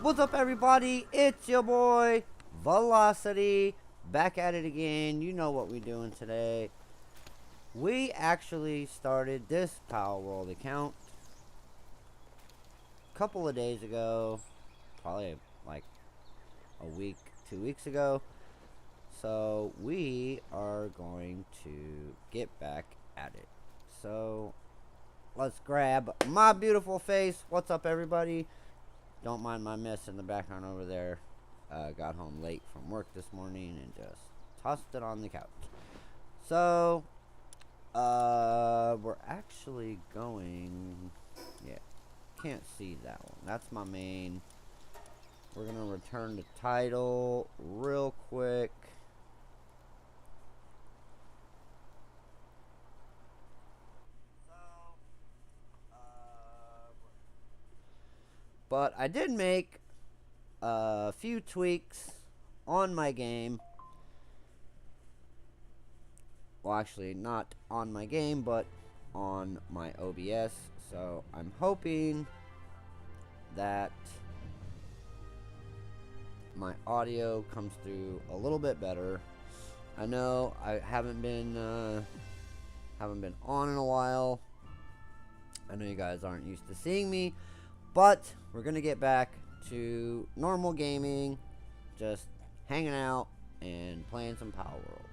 What's up, everybody? It's your boy Velocity, back at it again. You know what we're doing today. We actually started this PalWorld account a couple of days ago, probably like a week, 2 weeks ago. So we are going to get back at it. So let's grab my beautiful face. What's up, everybody? Don't mind my mess in the background over there. Got home late from work this morning and just tossed it on the couch. So, we're actually going... Yeah, can't see that one. That's my main. We're going to return the title real quick. But I did make a few tweaks on my game. Well, actually, not on my game, but on my OBS. So I'm hoping that my audio comes through a little bit better. I know I haven't been on in a while. I know you guys aren't used to seeing me. But we're going to get back to normal gaming, just hanging out and playing some PalWorld.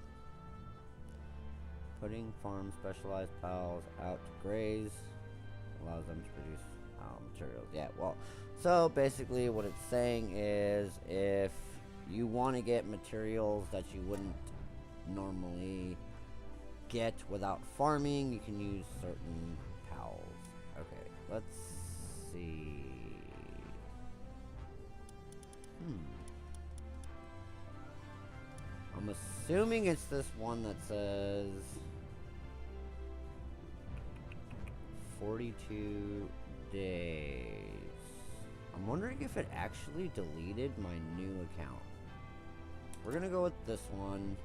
Putting farm specialized pals out to graze allows them to produce materials. Yeah, well, so basically what it's saying is if you want to get materials that you wouldn't normally get without farming, you can use certain pals. Okay, let's see. I'm assuming it's this one that says 42 days. I'm wondering if it actually deleted my new account. We're gonna go with this one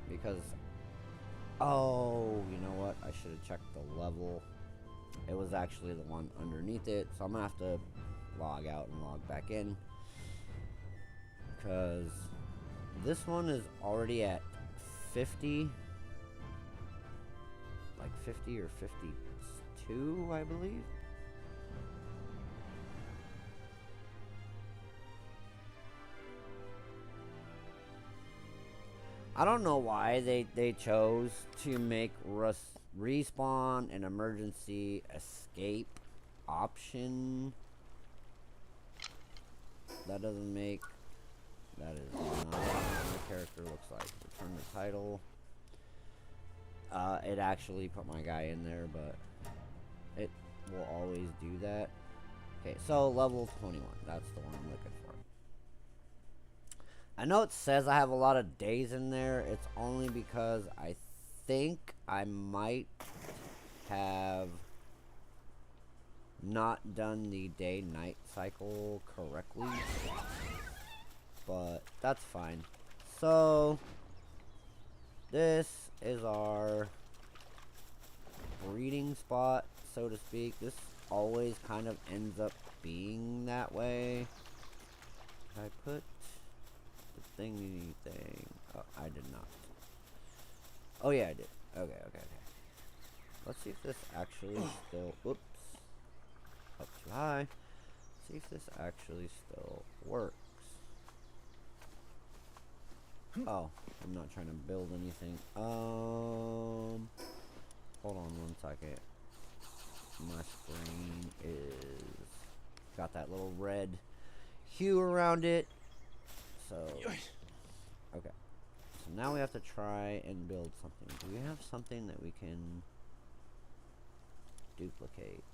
because, oh, you know what? I should have checked the level. It was actually the one underneath it, so I'm gonna have to log out and log back in because this one is already at 50, like 50 or 52, I believe. I don't know why they chose to make respawn an emergency escape option. That doesn't make... That is not what my character looks like. Return the title. It actually put my guy in there, but it will always do that. Okay, so level 21. That's the one I'm looking for. I know it says I have a lot of days in there. It's only because I think I might have not done the day-night cycle correctly. But that's fine. So this is our breeding spot, so to speak. This always kind of ends up being that way. Did I put the thingy thing? Oh, I did not. Oh yeah, I did. Okay. Let's see if this actually still... Whoops. Up too high. See if this actually still works. Oh, I'm not trying to build anything. Hold on one second. My screen is got that little red hue around it. So, okay. So now we have to try and build something. Do we have something that we can duplicate?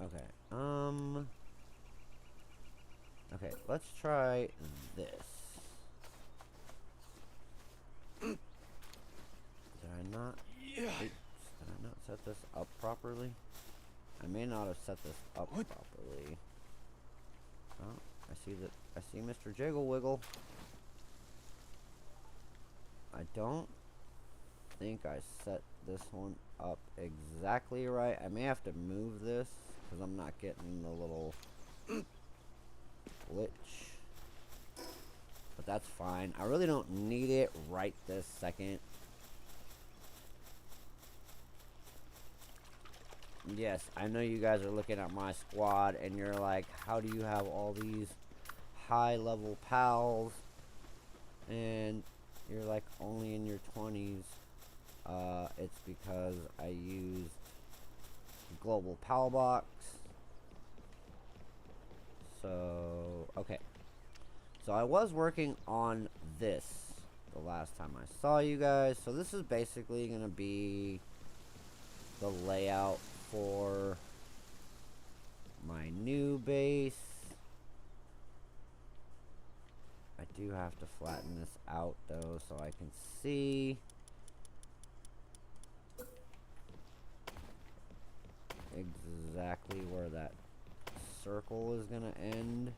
Okay. Okay, let's try this. Did I not? Oops, did I not set this up properly? I may not have set this up properly. Oh, I see Mr. Jiggle Wiggle. I don't think I set this one up exactly right. I may have to move this because I'm not getting the little glitch. But that's fine. I really don't need it right this second. Yes, I know you guys are looking at my squad and you're like, how do you have all these high level pals and you're like only in your 20s? It's because I used global pal box. So, okay. So I was working on this the last time I saw you guys. So this is basically going to be the layout for my new base. I do have to flatten this out though so I can see exactly where that circle is gonna end.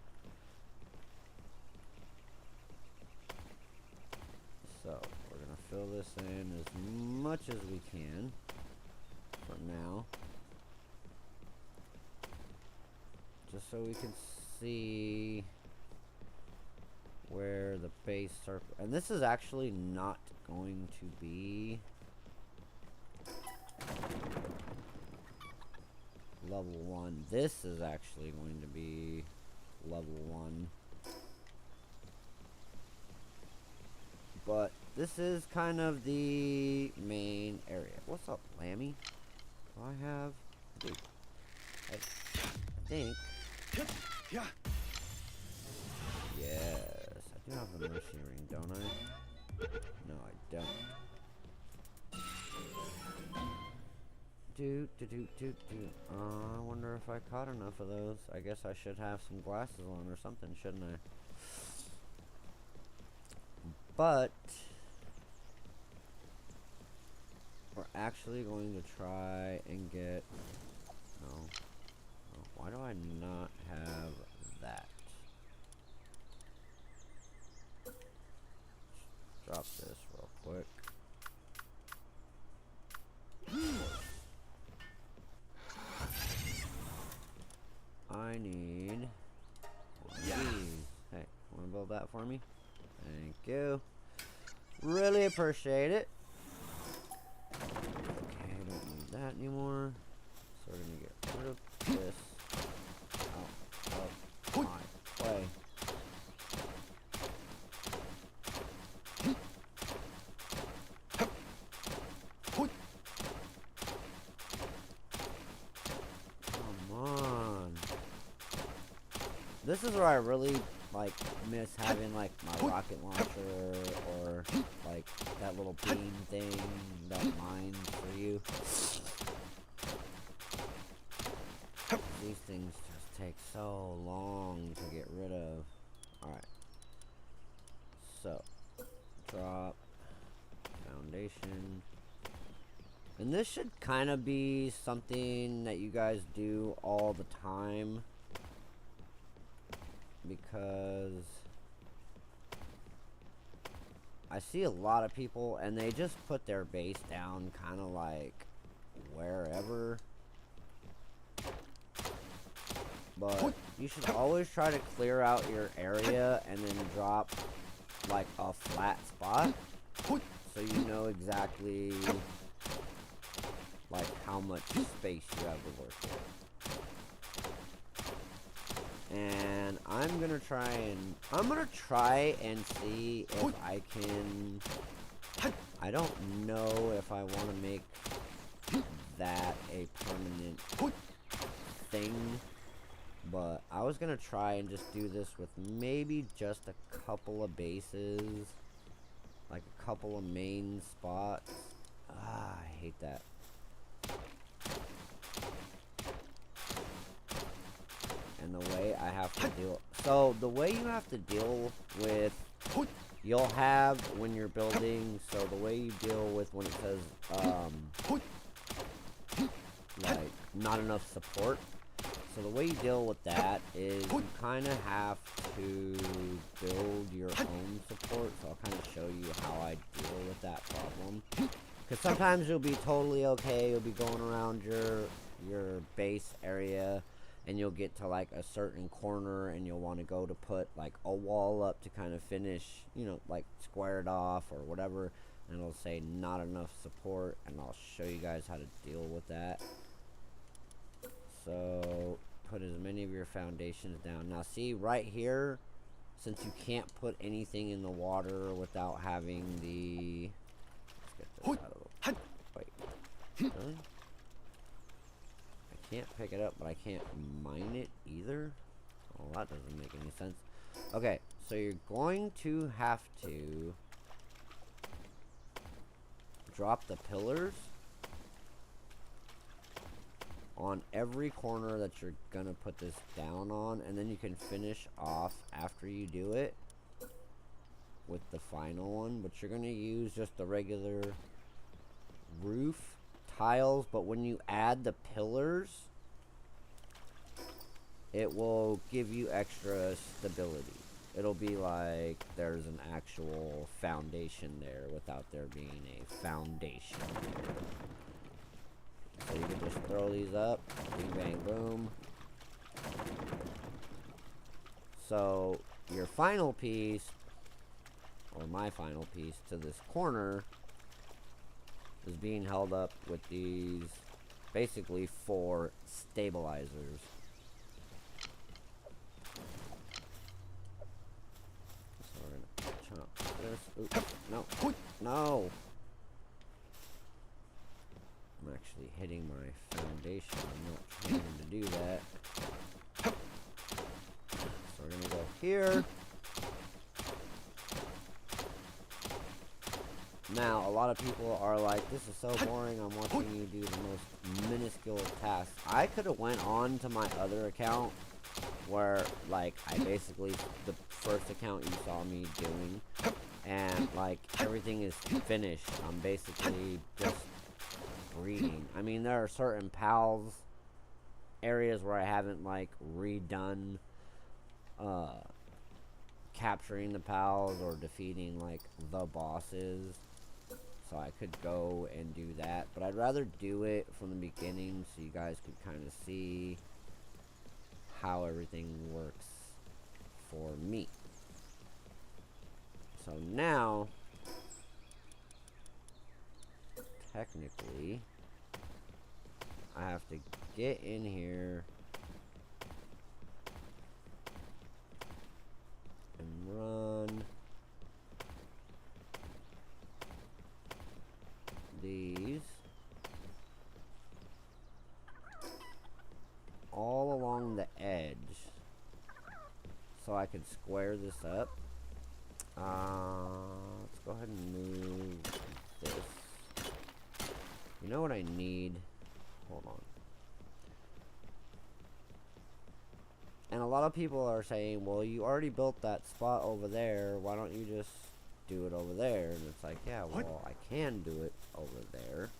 So we're gonna fill this in as much as we can for now, just so we can see where the base circle, and this is actually not going to be level 1. This is actually going to be level 1. But this is kind of the main area. What's up, Lammy? Do I have... Dude. I think... Yeah. Yes. I do have the mercy ring, don't I? No, I don't. I wonder if I caught enough of those. I guess I should have some glasses on or something, shouldn't I? But we're actually going to try and get... No. Why do I not have that? Drop this real quick. I need one of these. Hey, wanna build that for me? Thank you. Really appreciate it. Okay, I don't need that anymore. So we're gonna get rid of this out of my way. Come on. This is where I really like miss having like my rocket launcher or like that little beam thing that mines for you. These things just take so long to get rid of. Alright. So, drop, foundation. And this should kind of be something that you guys do all the time, because I see a lot of people and they just put their base down kind of like wherever. But you should always try to clear out your area and then drop like a flat spot so you know exactly like how much space you have to work with. And I'm gonna try and see if I can... I don't know if I want to make that a permanent thing, but I was gonna try and just do this with maybe just a couple of bases, like a couple of main spots. I hate that. And the way I have to deal... So, the way you have to deal with... You'll have when you're building... So, the way you deal with when it says, like, not enough support. So, the way you deal with that is you kind of have to build your own support. So, I'll kind of show you how I deal with that problem. Because sometimes you'll be totally okay. You'll be going around your base area, and you'll get to like a certain corner, and you'll want to go to put like a wall up to kind of finish, you know, like square it off or whatever. And it'll say not enough support, and I'll show you guys how to deal with that. So put as many of your foundations down. Now see right here, since you can't put anything in the water without having the, let's get this out of the, wait, really? I can't pick it up, but I can't mine it either. Well, that doesn't make any sense. Okay, so you're going to have to drop the pillars on every corner that you're gonna put this down on, and then you can finish off after you do it with the final one. But you're gonna use just the regular roof tiles, but when you add the pillars, it will give you extra stability. It'll be like there's an actual foundation there without there being a foundation. So you can just throw these up, bing bang boom. So your final piece, or my final piece to this corner, is being held up with these basically 4 stabilizers. So we're gonna chop this. Oops, no, no. I'm actually hitting my foundation. I'm not trying to do that. So we're gonna go here. Now, a lot of people are like, this is so boring, I'm watching you do the most minuscule tasks. I could have went on to my other account where, like, I basically, the first account you saw me doing, and, like, everything is finished. I'm basically just breeding. I mean, there are certain PALs areas where I haven't, like, redone, capturing the PALs or defeating, like, the bosses. So I could go and do that, but I'd rather do it from the beginning so you guys could kind of see how everything works for me. So now, technically, I have to get in here and run these all along the edge so I can square this up. Let's go ahead and move this. You know what I need? Hold on. And a lot of people are saying, well, you already built that spot over there, why don't you just do it over there? And it's like, yeah, well, I can do it over there,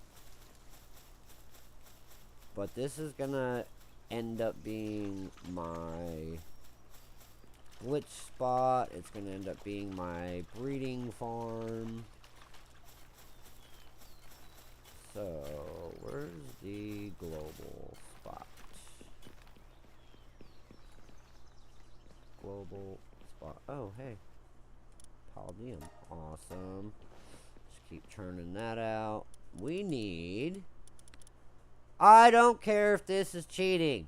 but this is gonna end up being my glitch spot. It's gonna end up being my breeding farm. So where's the global spot? Global spot. Oh, hey, Paldium. Awesome. Just keep churning that out. We need... I don't care if this is cheating.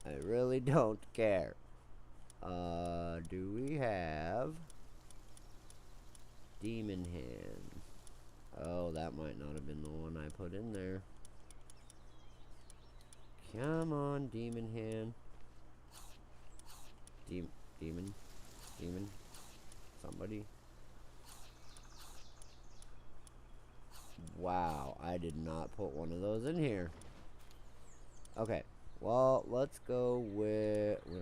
I really don't care. Do we have... Demon Hand? Oh, that might not have been the one I put in there. Come on, Demon Hand. Demon. Somebody. Wow, I did not put one of those in here. Okay, well, let's go with... We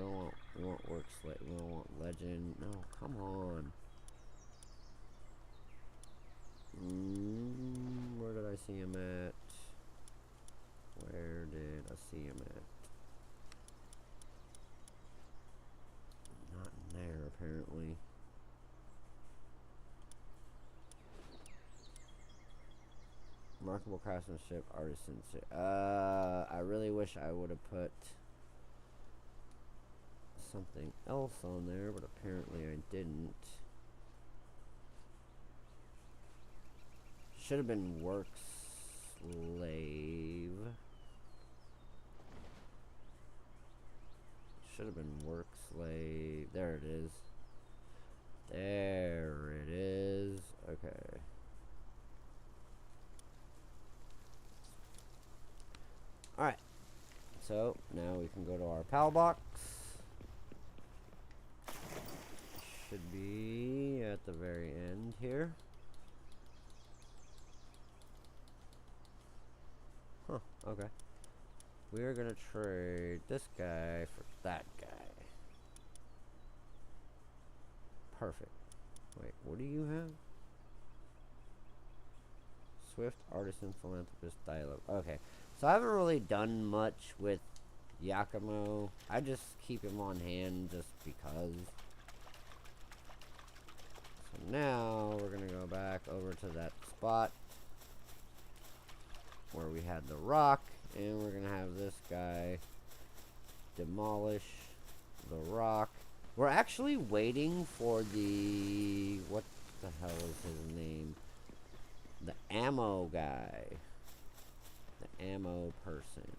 want work slate. We don't want legend. No, come on. Where did I see him at? Where did I see him at? Not in there, apparently. Remarkable craftsmanship, artisanship. I really wish I would have put something else on there, but apparently I didn't. Should have been work slave. Should have been work slave. There it is. There it is. Okay. Alright. So, now we can go to our PAL box. Should be at the very end here. Huh, okay. We are gonna trade this guy for that guy. Perfect. Wait, what do you have? Swift, artisan, philanthropist, dialogue. Okay, so I haven't really done much with Yakumo. I just keep him on hand just because. So now we're gonna go back over to that spot where we had the rock, and we're gonna have this guy demolish the rock. We're actually waiting for the, what the hell is his name? The ammo guy. The ammo person.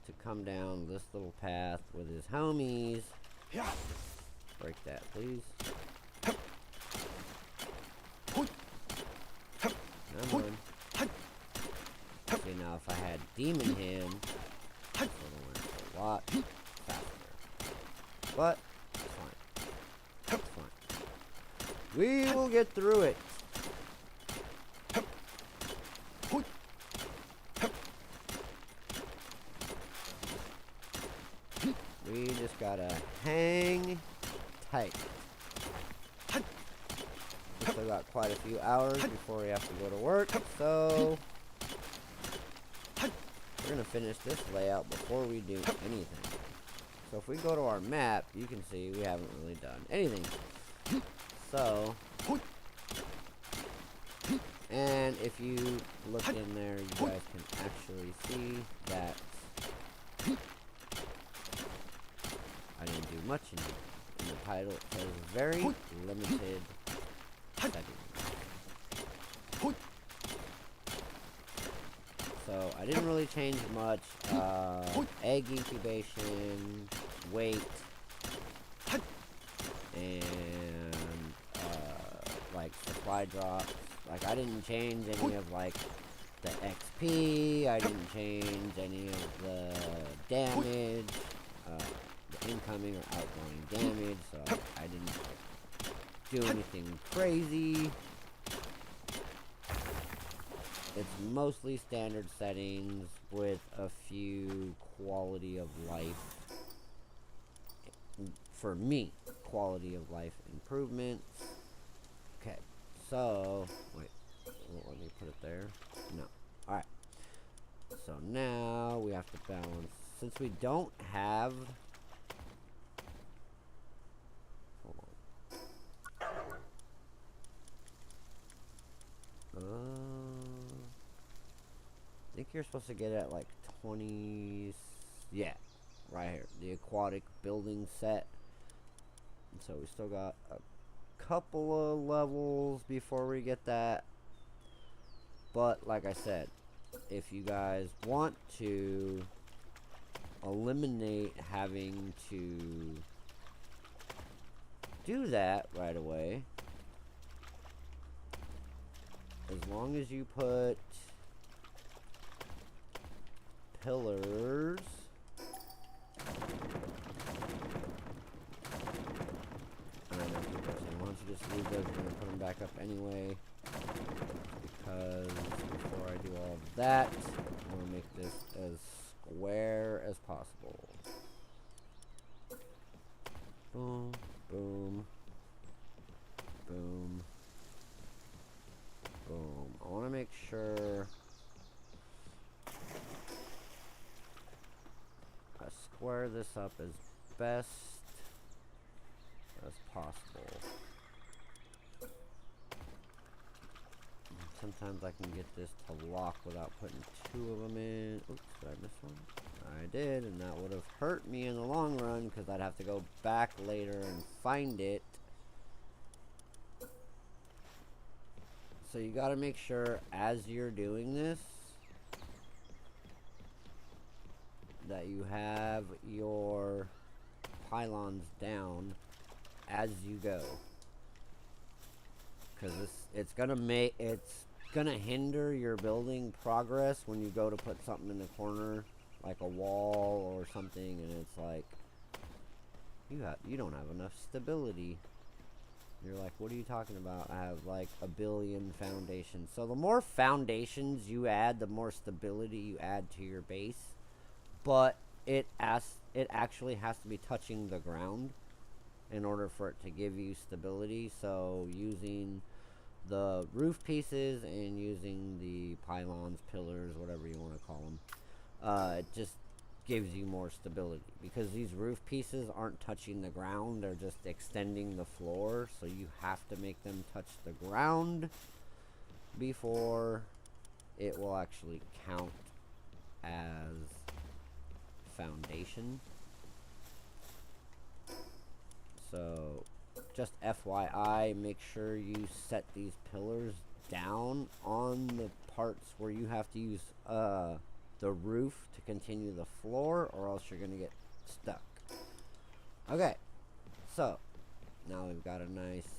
To come down this little path with his homies. Break that, please. Come on. See, now if I had Demon him, it would have went a lot faster. But, it's fine. It's fine. We will get through it. We just gotta hang tight. We still got quite a few hours before we have to go to work, so we're gonna finish this layout before we do anything. So if we go to our map, you can see we haven't really done anything. So, and if you look in there, you guys can actually see that I didn't do much in the title. It says very limited settings. So I didn't really change much. Egg incubation, weight, and like supply drops. Like I didn't change any of like the XP. I didn't change any of the damage, the incoming or outgoing damage. So I didn't do anything crazy. It's mostly standard settings with a few quality of life, for me, quality of life improvements. Okay, so, wait, let me put it there. No, alright. So now we have to balance, since we don't have, hold on. I think you're supposed to get it at like 20, yeah, right here, the aquatic building set. And so we still got a couple of levels before we get that. But like I said, if you guys want to eliminate having to do that right away, as long as you put pillars, and I know people are saying, why don't you just leave those, you're going to put them back up anyway, because before I do all of that, I want to make this as square as possible. Boom, boom, boom, boom. I want to make sure I square this up as best as possible. sometimes I can get this to lock without putting two of them in. Oops, did I miss one? I did, and that would have hurt me in the long run because I'd have to go back later and find it. So you got to make sure as you're doing this that you have your pylons down as you go, because it's gonna hinder your building progress when you go to put something in the corner like a wall or something, and it's like you don't have enough stability. You're like, what are you talking about? I have like a billion foundations. So the more foundations you add, the more stability you add to your base. But it actually has to be touching the ground in order for it to give you stability. So using the roof pieces and using the pylons, pillars, whatever you want to call them, it just gives you more stability, because these roof pieces aren't touching the ground, they're just extending the floor, so you have to make them touch the ground before it will actually count as foundation. So just FYI, make sure you set these pillars down on the parts where you have to use the roof to continue the floor, or else you're gonna get stuck. Okay, so now we've got a nice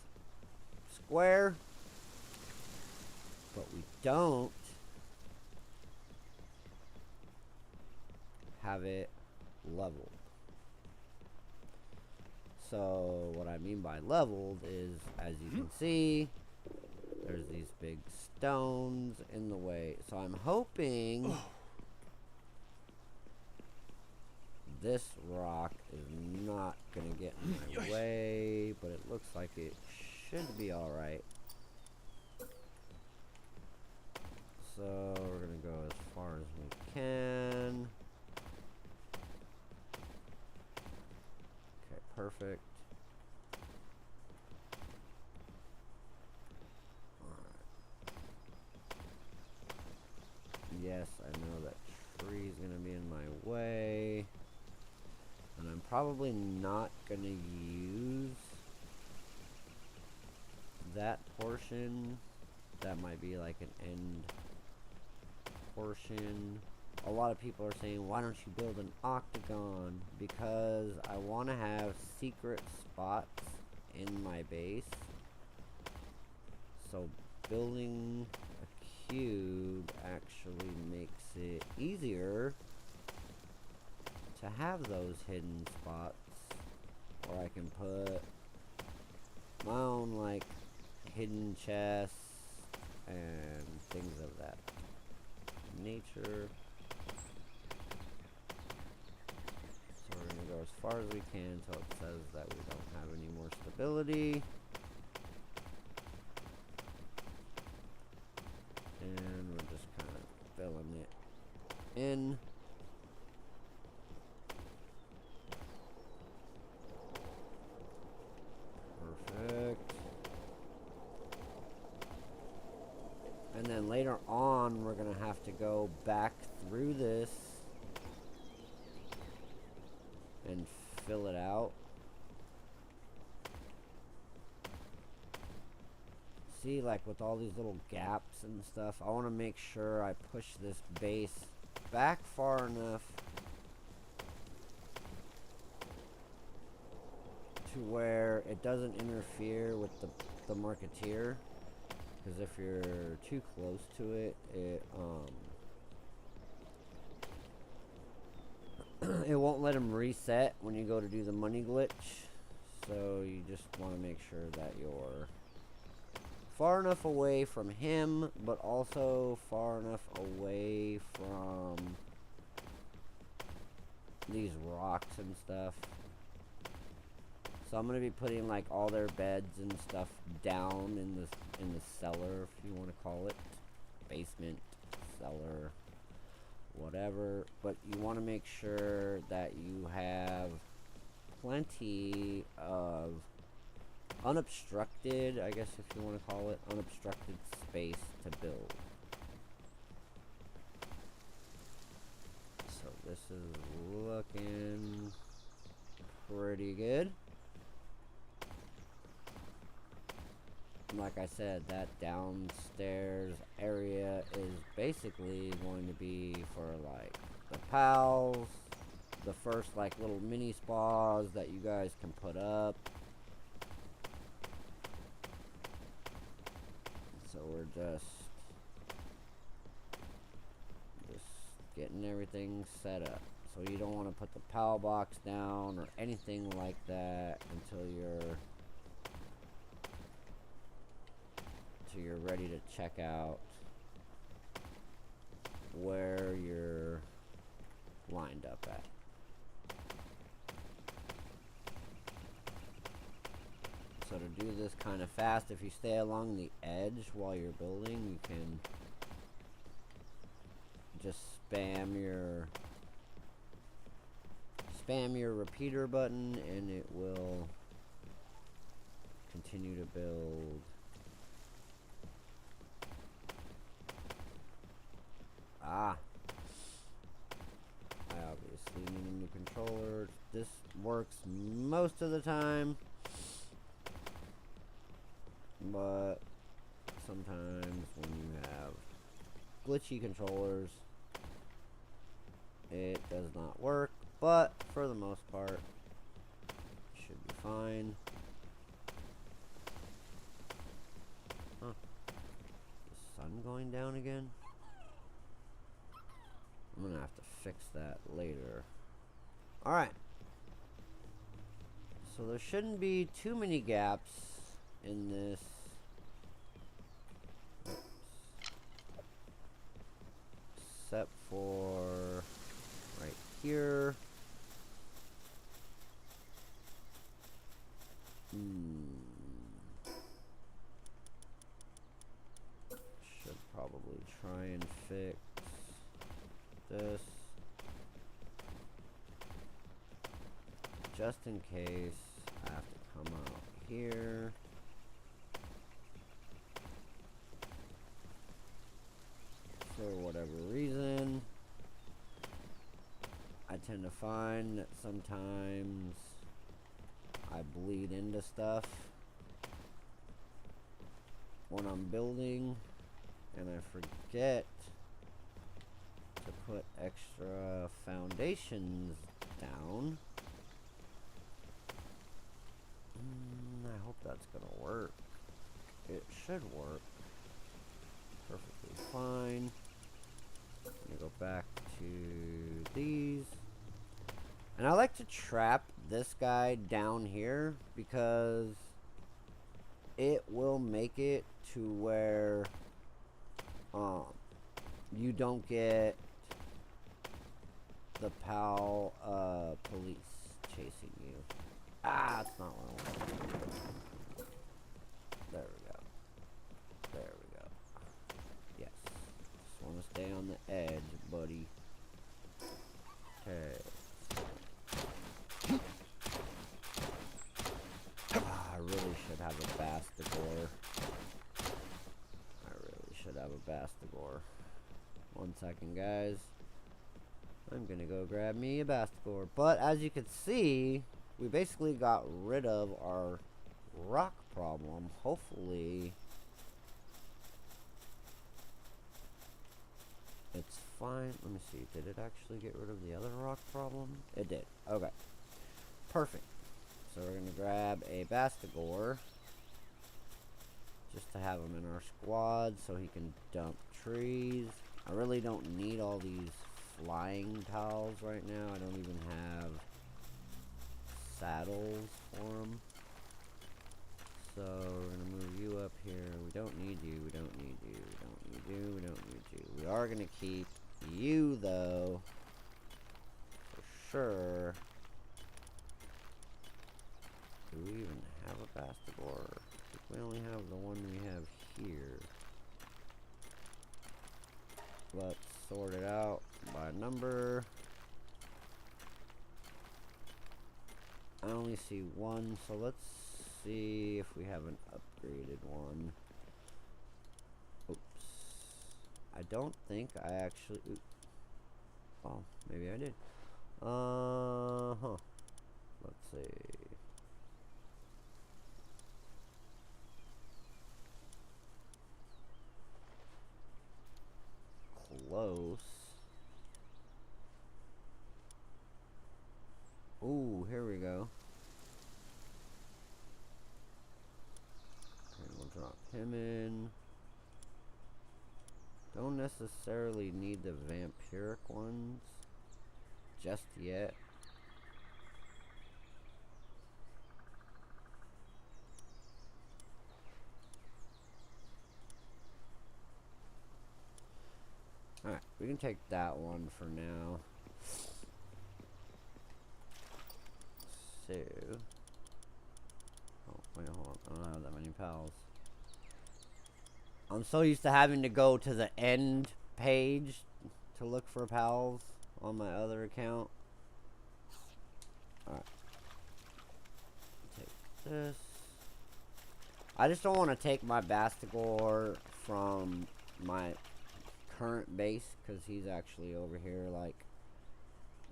square, but we don't have it leveled. So what I mean by leveled is, as you can see, there's these big stones in the way. So I'm hoping this rock is not gonna get in my way, but it looks like it should be alright. So we're gonna go as far as we can. Okay, perfect. Alright. Yes, I know that tree's gonna be in my way. And I'm probably not going to use that portion. That might be like an end portion. A lot of people are saying, why don't you build an octagon? Because I want to have secret spots in my base. So building a cube actually makes it easier to have those hidden spots where I can put my own like hidden chests and things of that nature. So we're gonna go as far as we can until it says that we don't have any more stability. And we're just kind of filling it in. Perfect. And then later on, we're going to have to go back through this and fill it out. See, like with all these little gaps and stuff, I want to make sure I push this base back far enough to where it doesn't interfere with the marketeer, because if you're too close to it, it won't let him reset when you go to do the money glitch. So you just want to make sure that you're far enough away from him, but also far enough away from these rocks and stuff. So I'm gonna be putting like all their beds and stuff down in the cellar, if you want to call it, basement, cellar, whatever. But you want to make sure that you have plenty of unobstructed, I guess if you want to call it, unobstructed space to to build. So this is looking pretty good. Like I said, that downstairs area is basically going to be for like the pals, the first like little mini spas that you guys can put up. So we're just getting everything set up. So you don't want to put the pal box down or anything like that until you're ready to check out where you're lined up at. So to do this kind of fast, if you stay along the edge while you're building, you can just spam your repeater button and it will continue to build. I obviously need a new controller. This works most of the time, but sometimes when you have glitchy controllers, it does not work, but for the most part, it should be fine. Huh. The sun going down again? I'm gonna have to fix that later. Alright. So there shouldn't be too many gaps in this. Oops. Except for right here. Should probably try and fix this just in case I have to come out here. For whatever reason, I tend to find that sometimes I bleed into stuff when I'm building and I forget to put extra foundations down. I hope that's gonna work. It should work perfectly fine. I'm gonna go back to these. And I like to trap this guy down here because it will make it to where you don't get the PAL police chasing you. That's not what I want. There we go. There we go. Yes. Just want to stay on the edge, buddy. Okay. I really should have a Bastigor. I really should have a Bastigor. 1 second, guys. I'm gonna go grab me a Bastigor. But as you can see, we basically got rid of our rock problem. Hopefully it's fine. Let me see. Did it actually get rid of the other rock problem? It did. Okay. Perfect. So we're gonna grab a Bastigor just to have him in our squad so he can dump trees. I really don't need all these flying pals right now. I don't even have saddles for them. So we're gonna move you up here. We don't need you. We don't need you. We don't need you. We don't need you. We are gonna keep you though, for sure. Do we even have a Bastigor? I think we only have the one we have here. Let's sort it out by number. I only see one, so let's see if we have an upgraded one. Oops. I don't think I actually... Ooh. Oh, maybe I did. Let's see. Close. Ooh, here we go. Okay, we'll drop him in. Don't necessarily need the vampiric ones just yet. Alright, we can take that one for now. So... Oh, wait, hold on. I don't have that many pals. I'm so used to having to go to the end page to look for pals on my other account. Alright. Take this. I just don't want to take my Bastigor from my current base, because he's actually over here, like,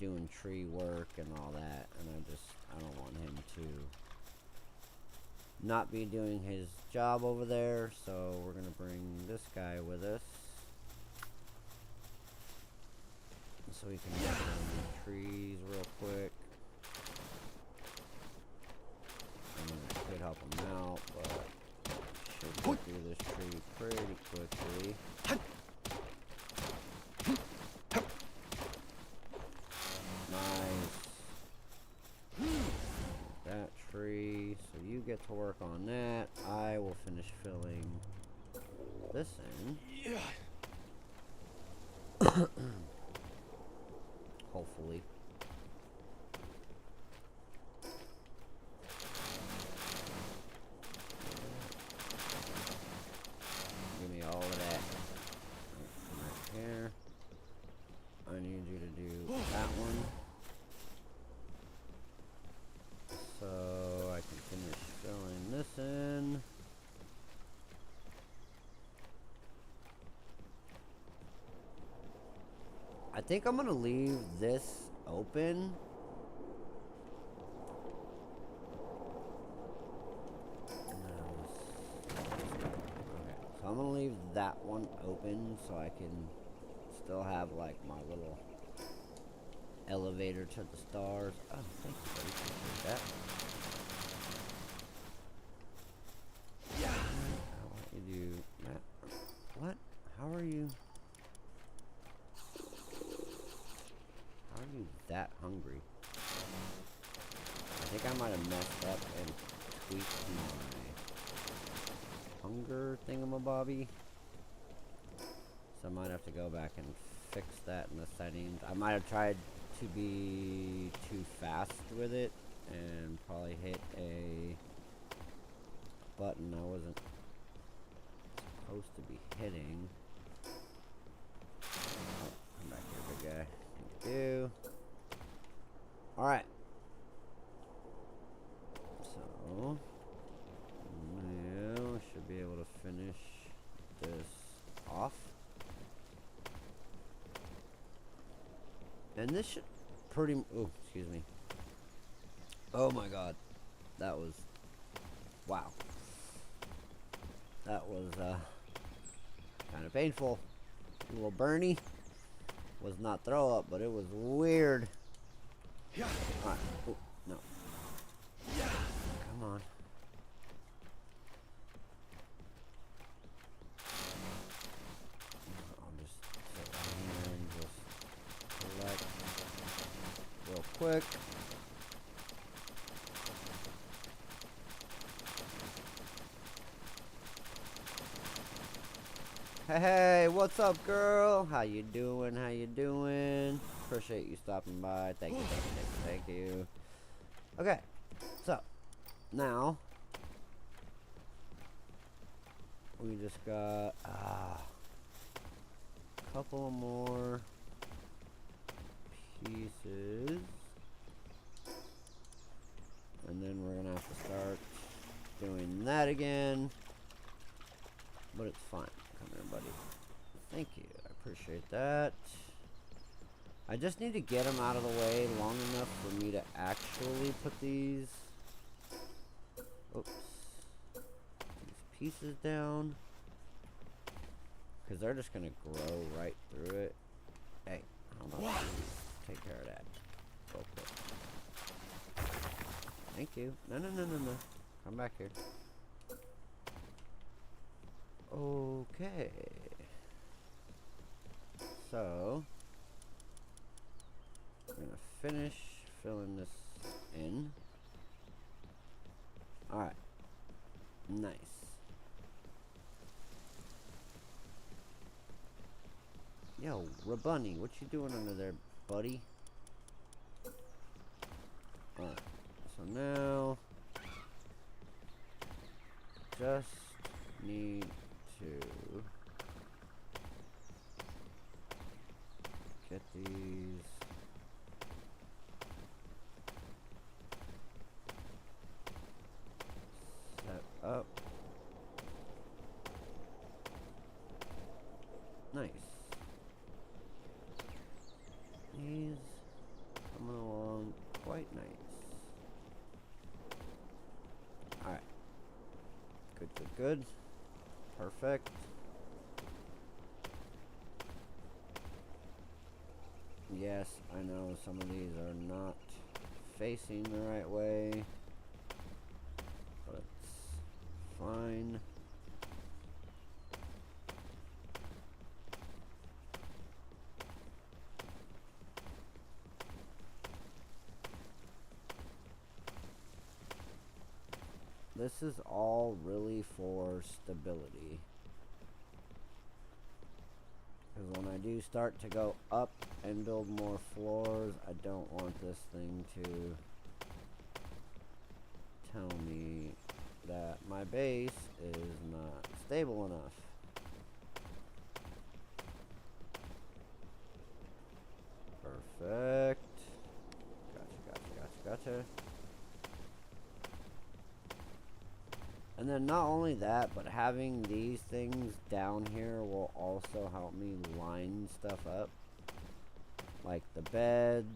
doing tree work and all that, and I don't want him to not be doing his job over there, so we're gonna bring this guy with us so we can get some trees real quick. I mean, I could help him out, but should get through this tree pretty quickly. Nice. That tree, so you get to work on that. I will finish filling this in. Hopefully. Give me all of that. Right here. I need you to do that one. So I can finish filling this in. I think I'm gonna leave this open. Okay, so I'm gonna leave that one open so I can still have like my little elevator to the stars. Oh, thank you, buddy. Appreciate that. I want you to do that. What? How are you? How are you that hungry? I think I might have messed up and tweaked my hunger thingamabobby. So I might have to go back and fix that in the settings. I might have tried to be too fast with it and probably hit a button I wasn't supposed to be hitting. Oh, come back here, big guy. Thank you. Alright. So, now we should be able to finish this off. And this should pretty... Oh, excuse me. Oh my god. That was... Wow. That was, kind of painful. A little burny. Was not throw up, but it was weird. Alright. Oh, no. Come on. I'll just sit down here and just collect real quick. Hey, what's up, girl? How you doing? How you doing? Appreciate you stopping by. Thank you, thank you, thank you, thank you. Okay, so now we just got a couple more pieces, and then we're gonna have to start doing that again. But it's fine. Come here, buddy. Thank you. Appreciate that. I just need to get them out of the way long enough for me to actually put these... Oops. These pieces down. Because they're just going to grow right through it. Hey, hold on. Take care of that. Real quick. Thank you. No. Come back here. Okay. So, I'm going to finish filling this in. Alright. Nice. Yo, Rabunny, what you doing under there, buddy? Alright. So now, just need to get these set up. Nice. These coming along quite nice. Alright. Good. Perfect. Yes, I know some of these are not facing the right way, but it's fine. This is all really for stability. Because when I do start to go up and build more floors, I don't want this thing to tell me that my base is not stable enough. Perfect. Gotcha. And then not only that, but having these things down here will also help me line stuff up. Like the beds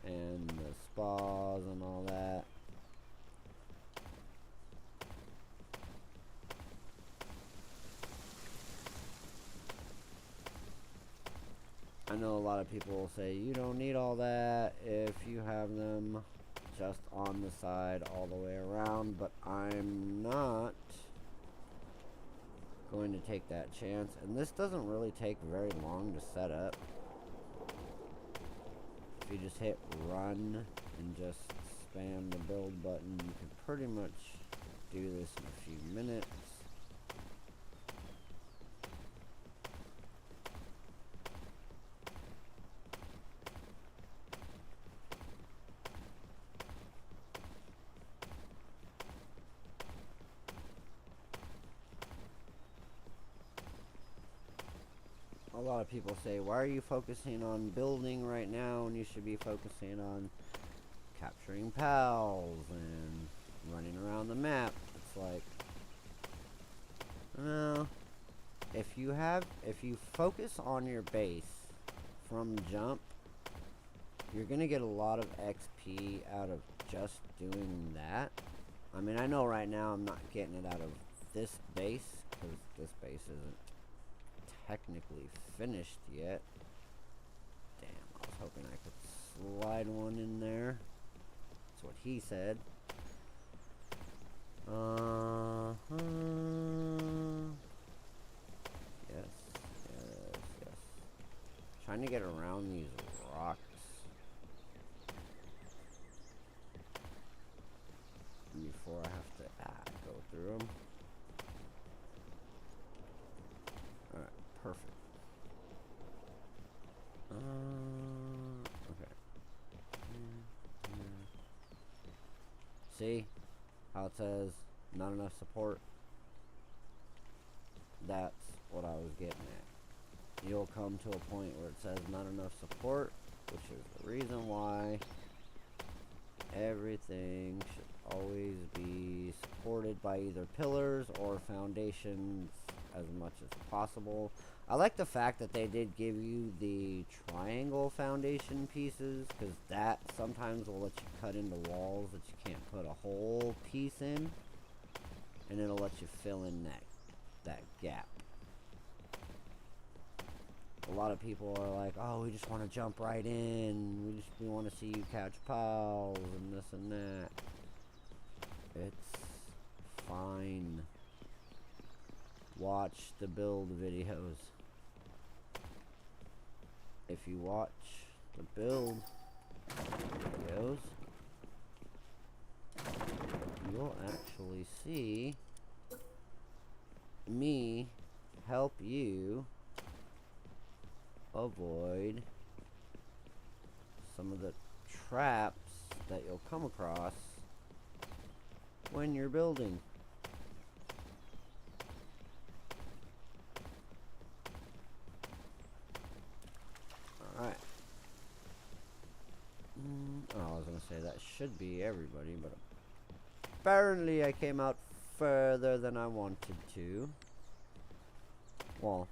and the spas and all that. I know a lot of people will say you don't need all that if you have them just on the side all the way around, but I'm not going to take that chance, and this doesn't really take very long to set up. If you just hit run and just spam the build button, you can pretty much do this in a few minutes. A lot of people say, why are you focusing on building right now when you should be focusing on capturing pals and running around the map? It's like, no. If you focus on your base from jump, you're gonna get a lot of XP out of just doing that. I mean, I know right now I'm not getting it out of this base, because this base isn't technically finished yet. Damn, I was hoping I could slide one in there. That's what he said. Yes. Trying to get around these rocks before I have to go through them. Alright, perfect. Okay. See how it says not enough support? That's what I was getting at. You'll come to a point where it says not enough support, which is the reason why everything should always be supported by either pillars or foundations as much as possible. I like the fact that they did give you the triangle foundation pieces, because that sometimes will let you cut into walls that you can't put a whole piece in, and it'll let you fill in that gap. A lot of people are like, oh, we just want to jump right in, we want to see you catch pals and this and that. It's fine. Watch the build videos. If you watch the build videos, you'll actually see me help you avoid some of the traps that you'll come across when you're building. Alright. Oh, I was gonna say that should be everybody, but apparently I came out further than I wanted to. Well,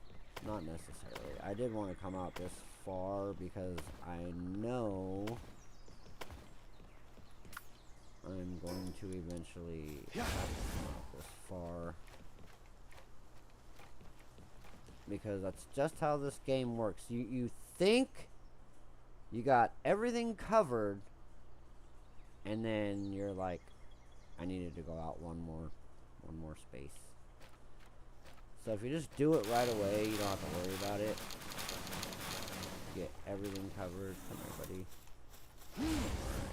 not necessarily. I did want to come out this far because I know I'm going to eventually have to come out this far. Because that's just how this game works. You think you got everything covered, and then you're like, I needed to go out one more space. So if you just do it right away, you don't have to worry about it. Get everything covered. Come here, buddy.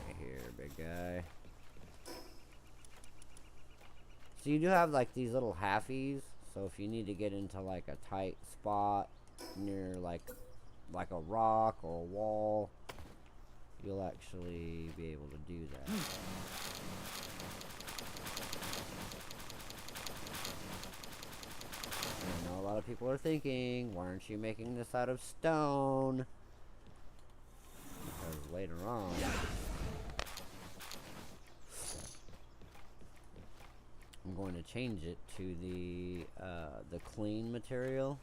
Right here, big guy. So you do have like these little halfies. So if you need to get into like a tight spot near like a rock or a wall, you'll actually be able to do that. I know a lot of people are thinking, why aren't you making this out of stone? Because later on, I'm going to change it to the clean material.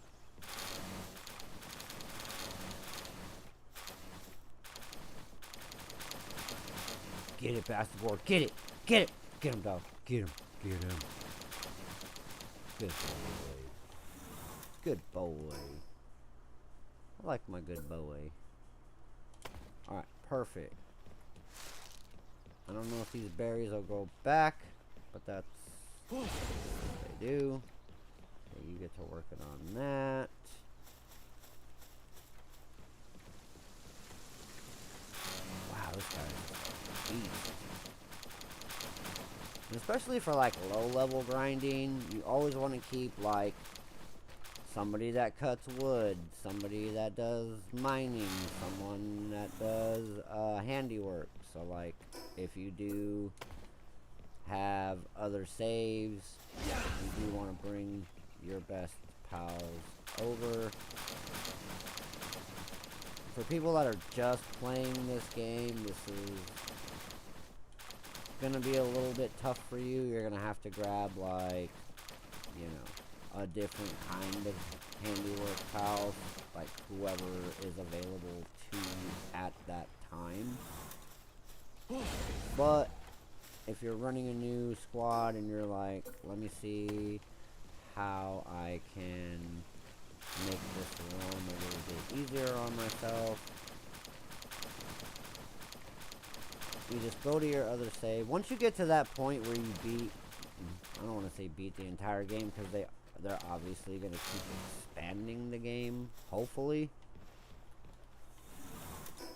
Get it, bastard board. Get it. Get it. Get him, dog. Get him. Get him. Good boy. Good boy. I like my good boy. Alright, perfect. I don't know if these berries will go back, but that's what they do. Okay, you get to working on that. Wow, this guy's a beast. And especially for like low level grinding, you always want to keep like somebody that cuts wood, somebody that does mining, someone that does handiwork. So like if you do have other saves, you do want to bring your best pals over. For people that are just playing this game, this is gonna be a little bit tough for you. You're gonna have to grab like, you know, a different kind of handiwork pals, like whoever is available to you at that time. But if you're running a new squad and you're like, let me see how I can make this run a little bit easier on myself, you just go to your other save. Once you get to that point where you beat, I don't want to say beat the entire game, because they're obviously going to keep expanding the game, hopefully.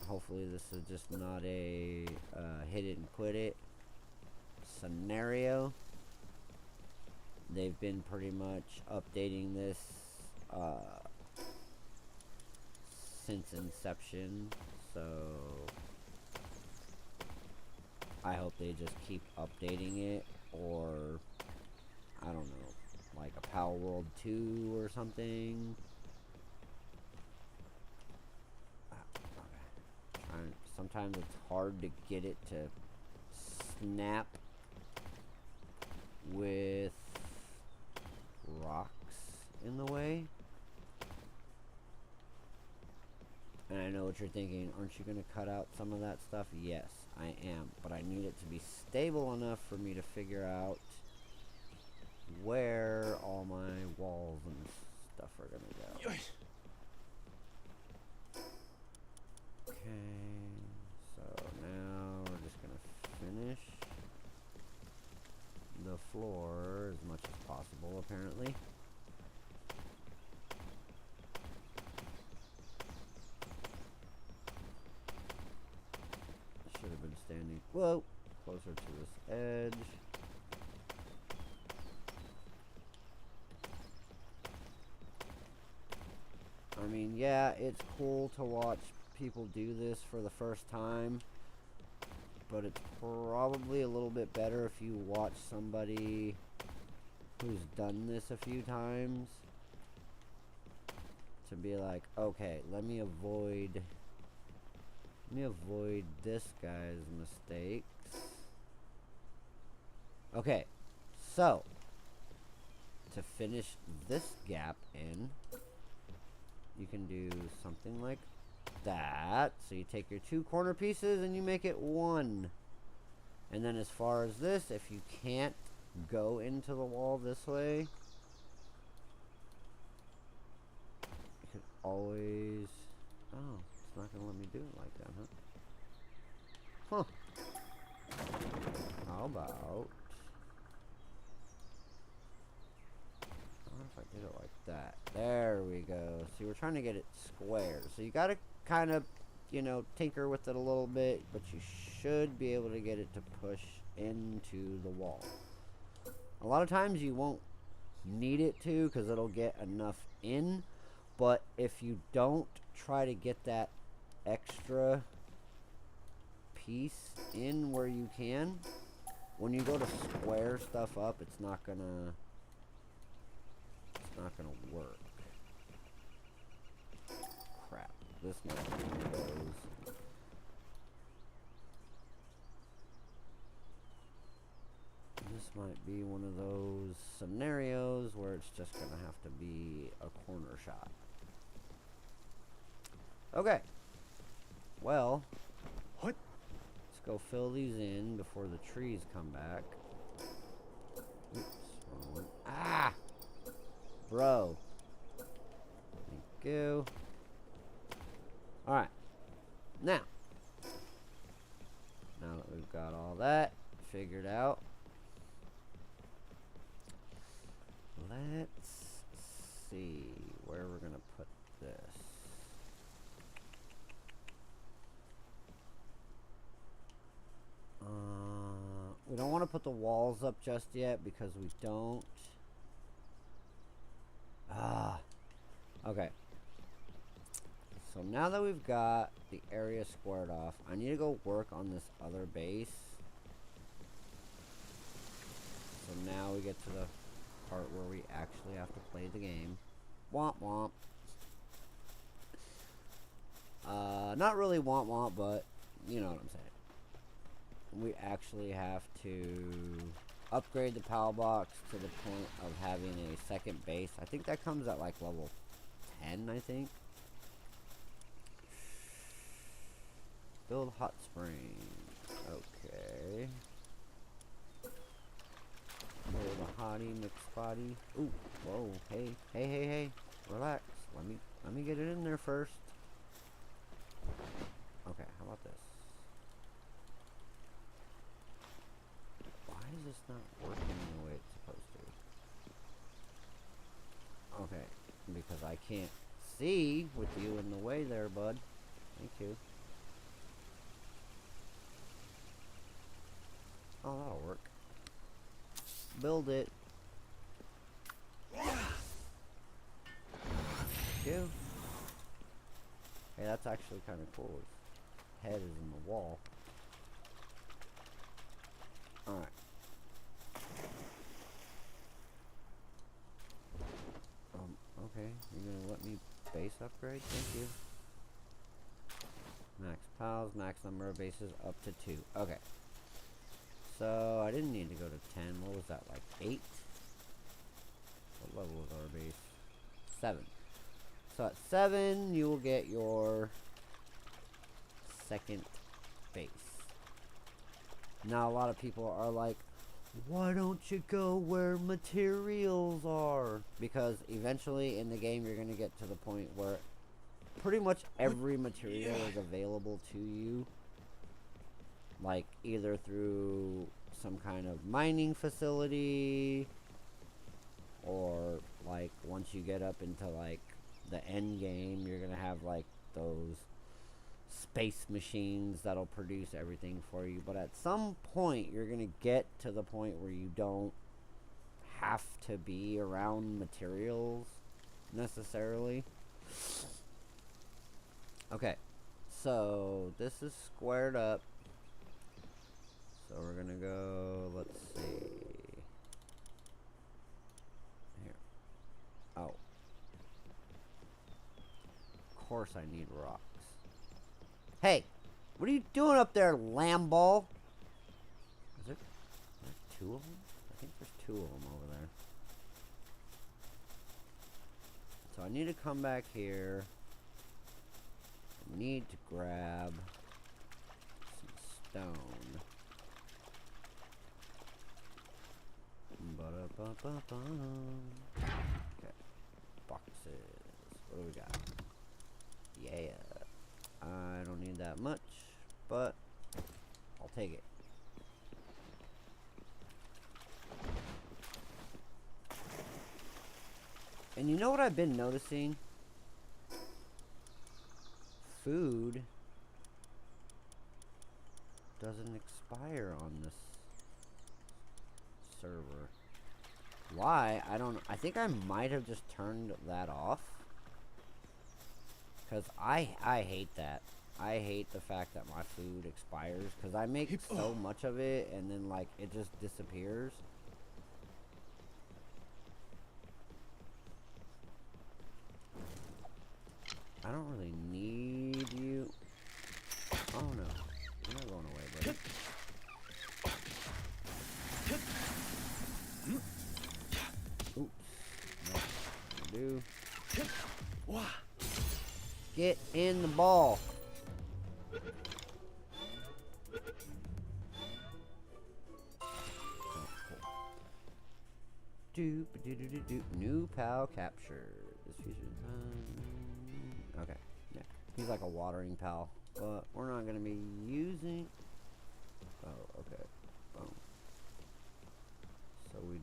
Hopefully this is just not a hit it and quit it scenario. They've been pretty much updating this since inception, so I hope they just keep updating it, or I don't know, like a PalWorld 2 or something. Sometimes it's hard to get it to snap with rocks in the way. And I know what you're thinking. Aren't you going to cut out some of that stuff? Yes, I am. But I need it to be stable enough for me to figure out where all my walls and stuff are going to go. Okay, so now we're just going to finish the floor as much as possible, apparently. Should have been standing, whoa, closer to this edge. I mean, yeah, it's cool to watch people do this for the first time, but it's probably a little bit better if you watch somebody who's done this a few times to be like, okay, let me avoid this guy's mistakes. Okay, so to finish this gap in, you can do something like that. So you take your 2 corner pieces and you make it 1. And then as far as this, if you can't go into the wall this way, you can always... Oh, it's not going to let me do it like that, huh? How about... if I did it like that. There we go. See, we're trying to get it square. So you gotta kind of, you know, tinker with it a little bit, but you should be able to get it to push into the wall. A lot of times you won't need it to because it'll get enough in, but if you don't try to get that extra piece in where you can, when you go to square stuff up, it's not gonna work. Crap. This might be one of those. This might be one of those scenarios where it's just gonna have to be a corner shot. Okay. Well, what? Let's go fill these in before the trees come back. Oops, wrong one. Ah! Bro. Thank you. Alright. Now that we've got all that figured out, let's see where we're going to put this. We don't want to put the walls up just yet because we don't... Okay. So now that we've got the area squared off, I need to go work on this other base. So now we get to the part where we actually have to play the game. Womp womp. Not really womp womp, but you know what I'm saying. We actually have to upgrade the PAL box to the point of having a second base. I think that comes at like level 10, I think. Build hot spring. Okay. Build a hottie McSpotty. Ooh, whoa, hey. Relax. Let me get it in there first. Okay, how about this? Why is this not working the way it's supposed to? Okay, because I can't see with you in the way there, bud. Thank you. Oh, that'll work. Build it. Thank you. Hey, that's actually kind of cool. His head is in the wall. Alright. Okay. You're gonna let me base upgrade? Thank you. Max pals, max number of bases up to 2. Okay. So, I didn't need to go to 10. What was that, like 8? What level was our base? 7. So at 7, you will get your second base. Now a lot of people are like, why don't you go where materials are? Because eventually in the game you're going to get to the point where pretty much every material is available to you. Like either through some kind of mining facility, or like once you get up into like the end game, you're going to have like those space machines that'll produce everything for you. But at some point you're gonna get to the point where you don't have to be around materials necessarily. Okay, so this is squared up, so we're gonna go, let's see here. Oh, of course I need rocks. Hey, what are you doing up there, lamball? Is there two of them? I think there's two of them over there. So I need to come back here. I need to grab some stone. Okay, boxes. What do we got? Yeah. I don't need that much, but I'll take it. And you know what I've been noticing? Food doesn't expire on this server. Why? I don't know. I think I might have just turned that off. Because I hate that. I hate the fact that my food expires. Because I make so much of it and then like it just disappears. I don't really need you. Oh no. You're not going away, buddy. Oops. No. Do. Get in the ball. New pal captured. This fusion. Okay. Yeah. He's like a watering pal, but we're not gonna be using. Oh, okay. Boom. So we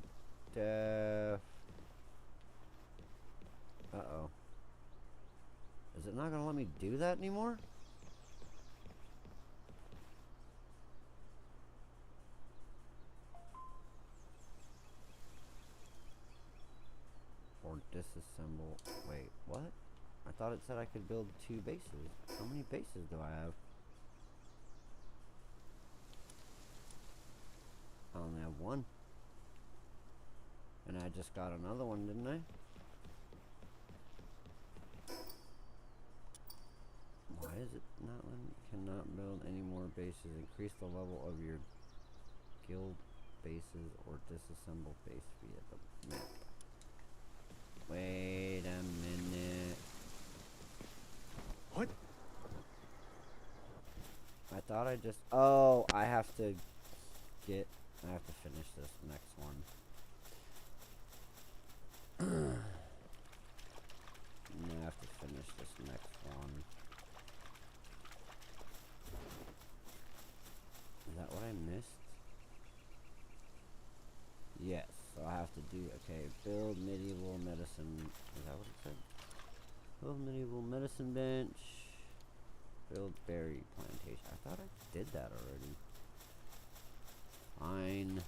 Uh-oh. Is it not gonna let me do that anymore? Or disassemble. Wait, what? I thought it said I could build 2 bases. How many bases do I have? I only have 1. And I just got another one, didn't I? Why is it not letting me? Cannot build any more bases. Increase the level of your guild bases or disassemble base via the map. Wait a minute. What? I thought I just... Oh, I have to get... I have to finish this next one. I have to finish this next one. Is that what I missed? Yes, so I have to do... Okay, build medieval medicine... Is that what it said? Build medieval medicine bench. Build berry plantation. I thought I did that already. Fine.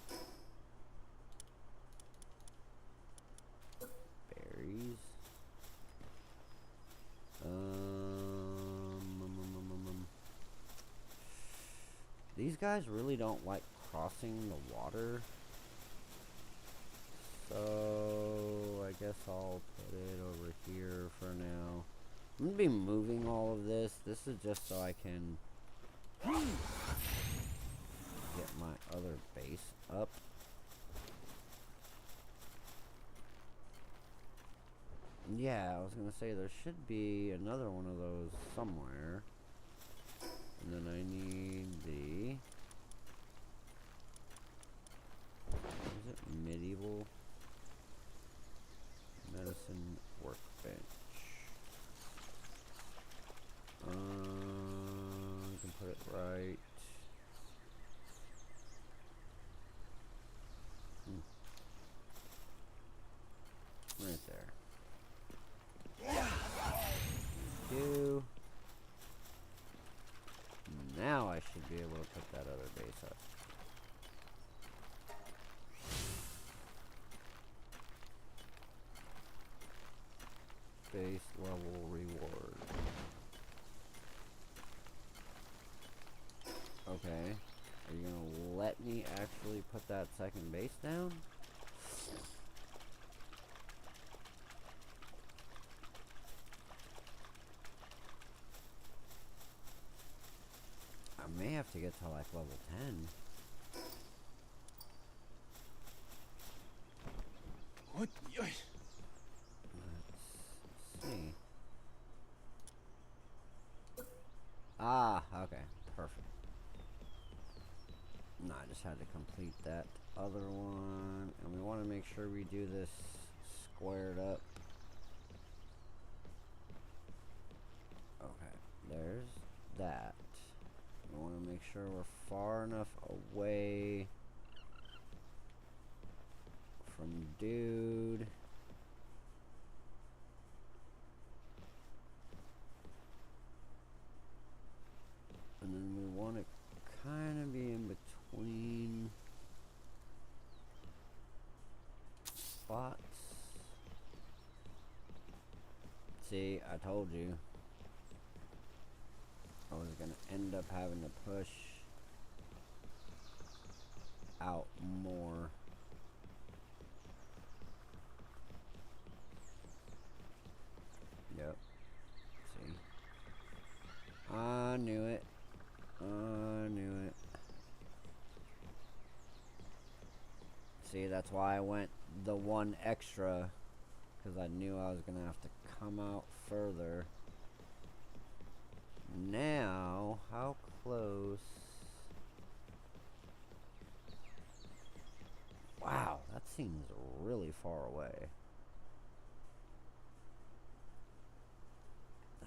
Berries. These guys really don't like crossing the water. So I guess I'll put it over here for now. I'm gonna be moving all of this. This is just so I can get my other base up. Yeah, I was gonna say there should be another one of those somewhere. And then I need the... Is it medieval? Medicine workbench. You can put it right. Right there. Two. Now I should be able to put that other base up. Base level reward. Okay. Are you gonna let me actually put that second base down? I may have to get to like level 10. What? Let's see. Ah, okay. Perfect. No, I just had to complete that other one. And we want to make sure we do this squared up. Okay, there's that. We want to make sure we're far enough away from dude. And then we want to kind of be in between spots. See, I told you. I was going to end up having to push out more. Yep. See? I knew it. I knew it. See, that's why I went the one extra. Because I knew I was going to have to come out further. Now, how close? Wow, that seems really far away.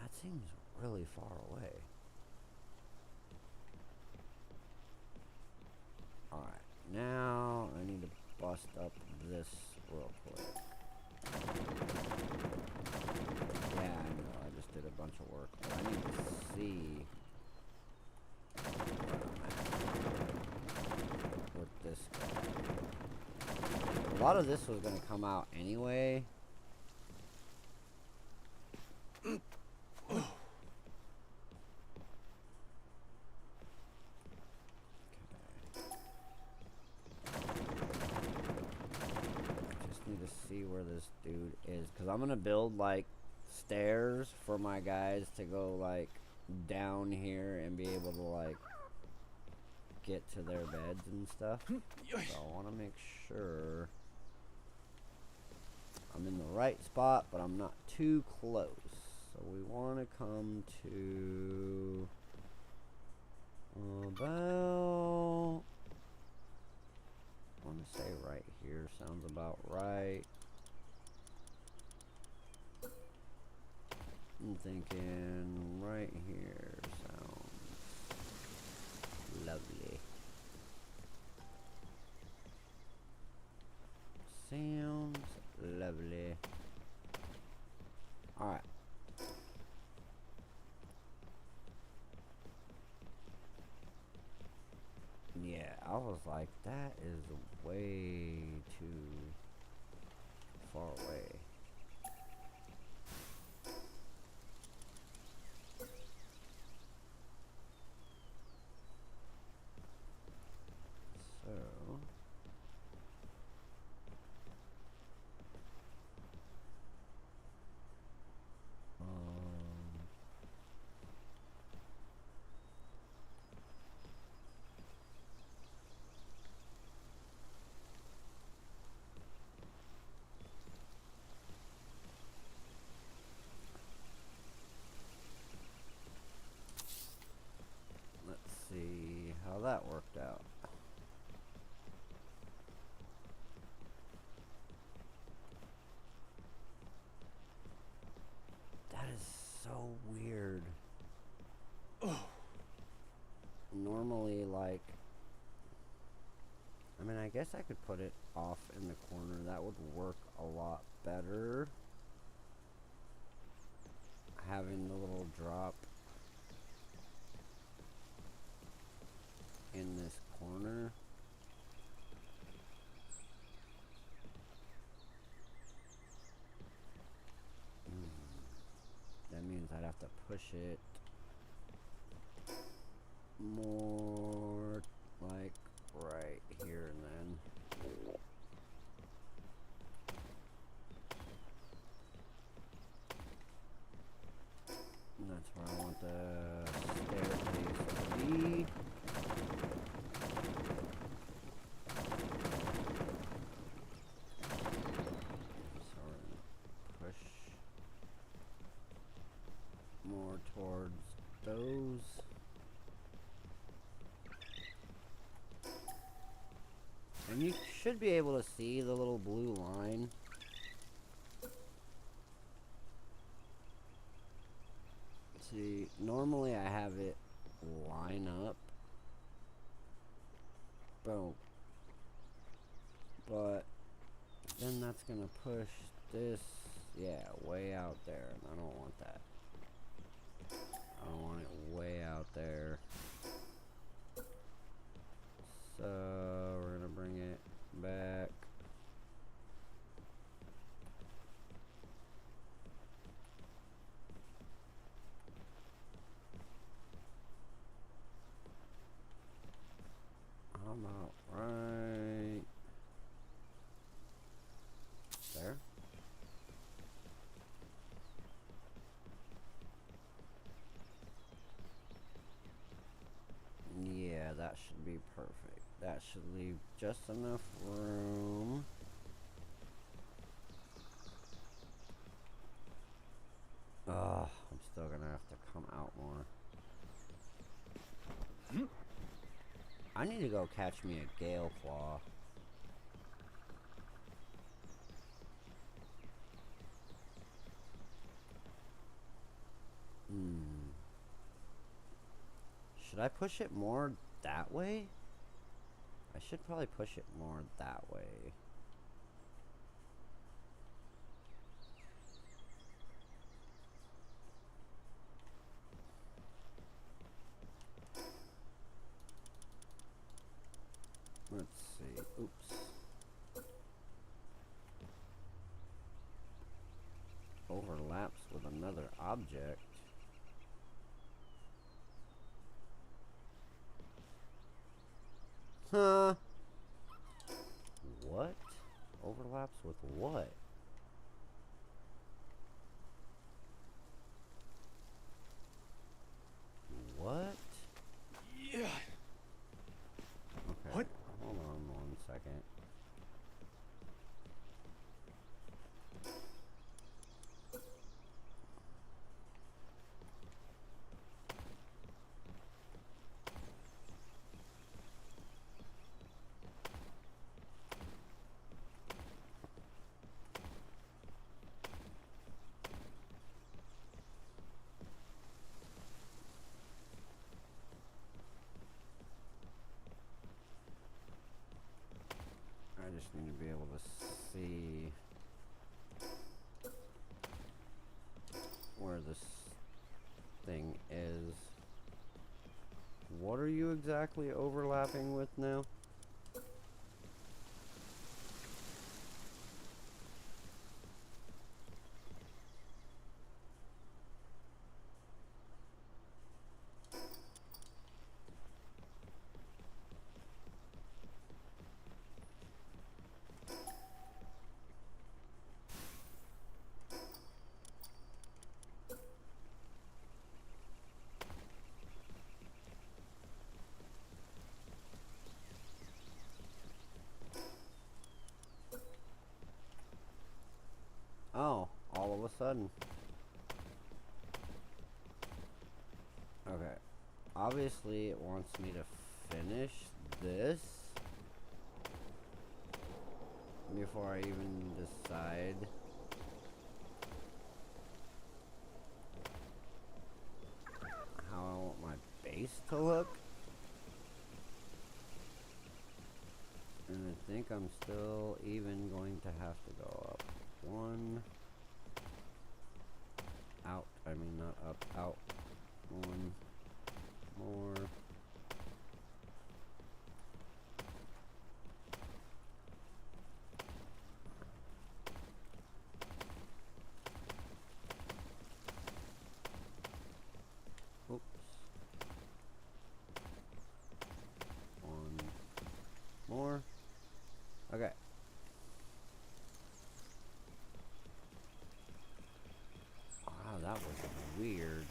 That seems really far away. Alright, now I need to bust up this real quick. Yeah, I know, I just did a bunch of work, but I need to see where I'm at with this guy. A lot of this was going to come out anyway. To see where this dude is, because I'm gonna build like stairs for my guys to go like down here and be able to like get to their beds and stuff. So I want to make sure I'm in the right spot, but I'm not too close. So we want to come to about, I want to say right here sounds about right. I'm thinking right here sounds lovely. Sounds lovely. Alright. Yeah, I was like, that is way too far away. So, that worked out. That is so weird. Normally, like, I mean, I guess I could put it off in the corner. That would work a lot better. Having the little drop in this corner. That means I'd have to push it more, like, right here and then. And that's where I want the staircase to be. So we're gonna push more towards those. And you should be able to see the little blue line. See, normally I have it line up. Boom. But then that's gonna push this, yeah, way out there, and I don't want that. I don't want it way out there. So we're gonna bring it back. I'm out right there. Yeah, that should be perfect. That should leave just enough room. I'm still gonna have to come out more. I need to go catch me a gale claw. Should I push it more that way? I should probably push it more that way. Let's see. Oops. Overlaps with another object. Huh? What? Overlaps with what? What? Yeah. Okay. What? Hold on 1 second. I just need to be able to see where this thing is. What are you exactly overlapping with now? Oh, all of a sudden. Okay. Obviously, it wants me to finish this before I even decide how I want my base to look. And I think I'm still even going to have to go up one, out, I mean not up, out, one more. Oops. One more. Okay. Wow, that was weird.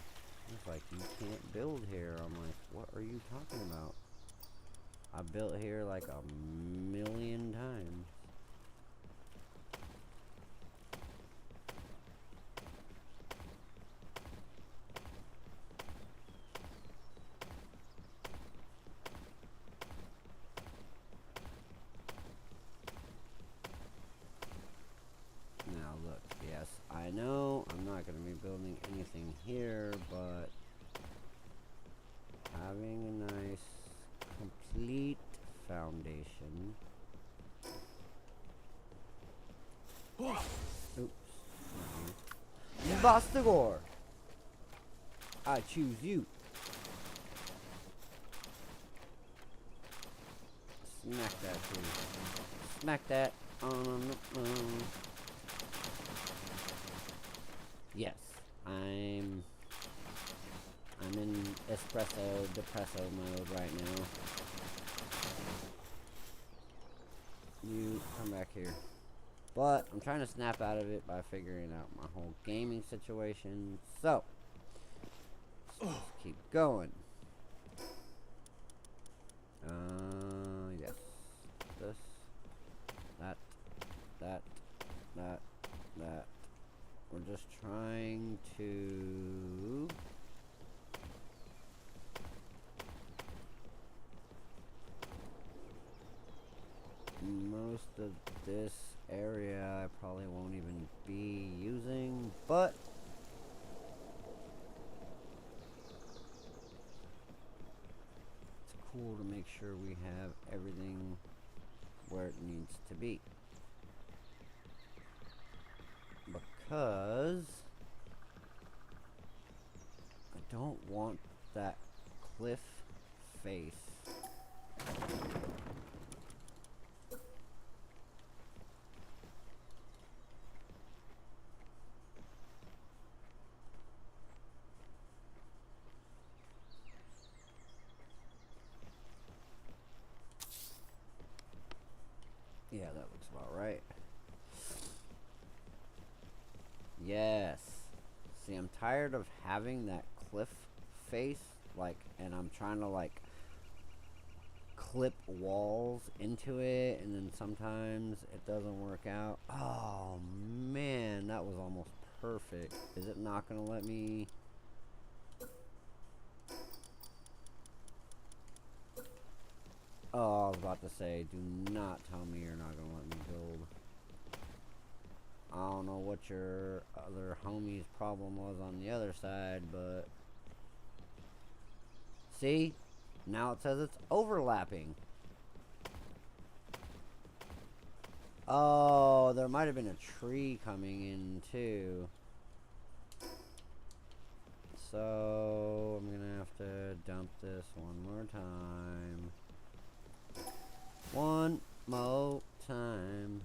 It's like you can't build here. I'm like, what are you talking about? I built here like a million times. Now look, yes, I know I'm not going to be building anything here, but having a nice complete foundation. Oops. Bastagor! I choose you. Smack that, please. Smack that. Yes, I'm in espresso depresso mode right now. You come back here. But I'm trying to snap out of it by figuring out my whole gaming situation. So let's keep going. Yes. This, that. We're just trying to most of this area I probably won't even be using, but it's cool to make sure we have everything where it needs to be. Because I don't want that cliff face. Yeah, that looks about right. Yes. See, I'm tired of having that cliff face, like, and I'm trying to, like, clip walls into it, and then sometimes it doesn't work out. Oh, man, that was almost perfect. Is it not going to let me? Oh, I was about to say, do not tell me you're not going to let me build. I don't know what your other homie's problem was on the other side, but see? Now it says it's overlapping. Oh, there might have been a tree coming in too. So I'm gonna have to dump this one more time. One more time.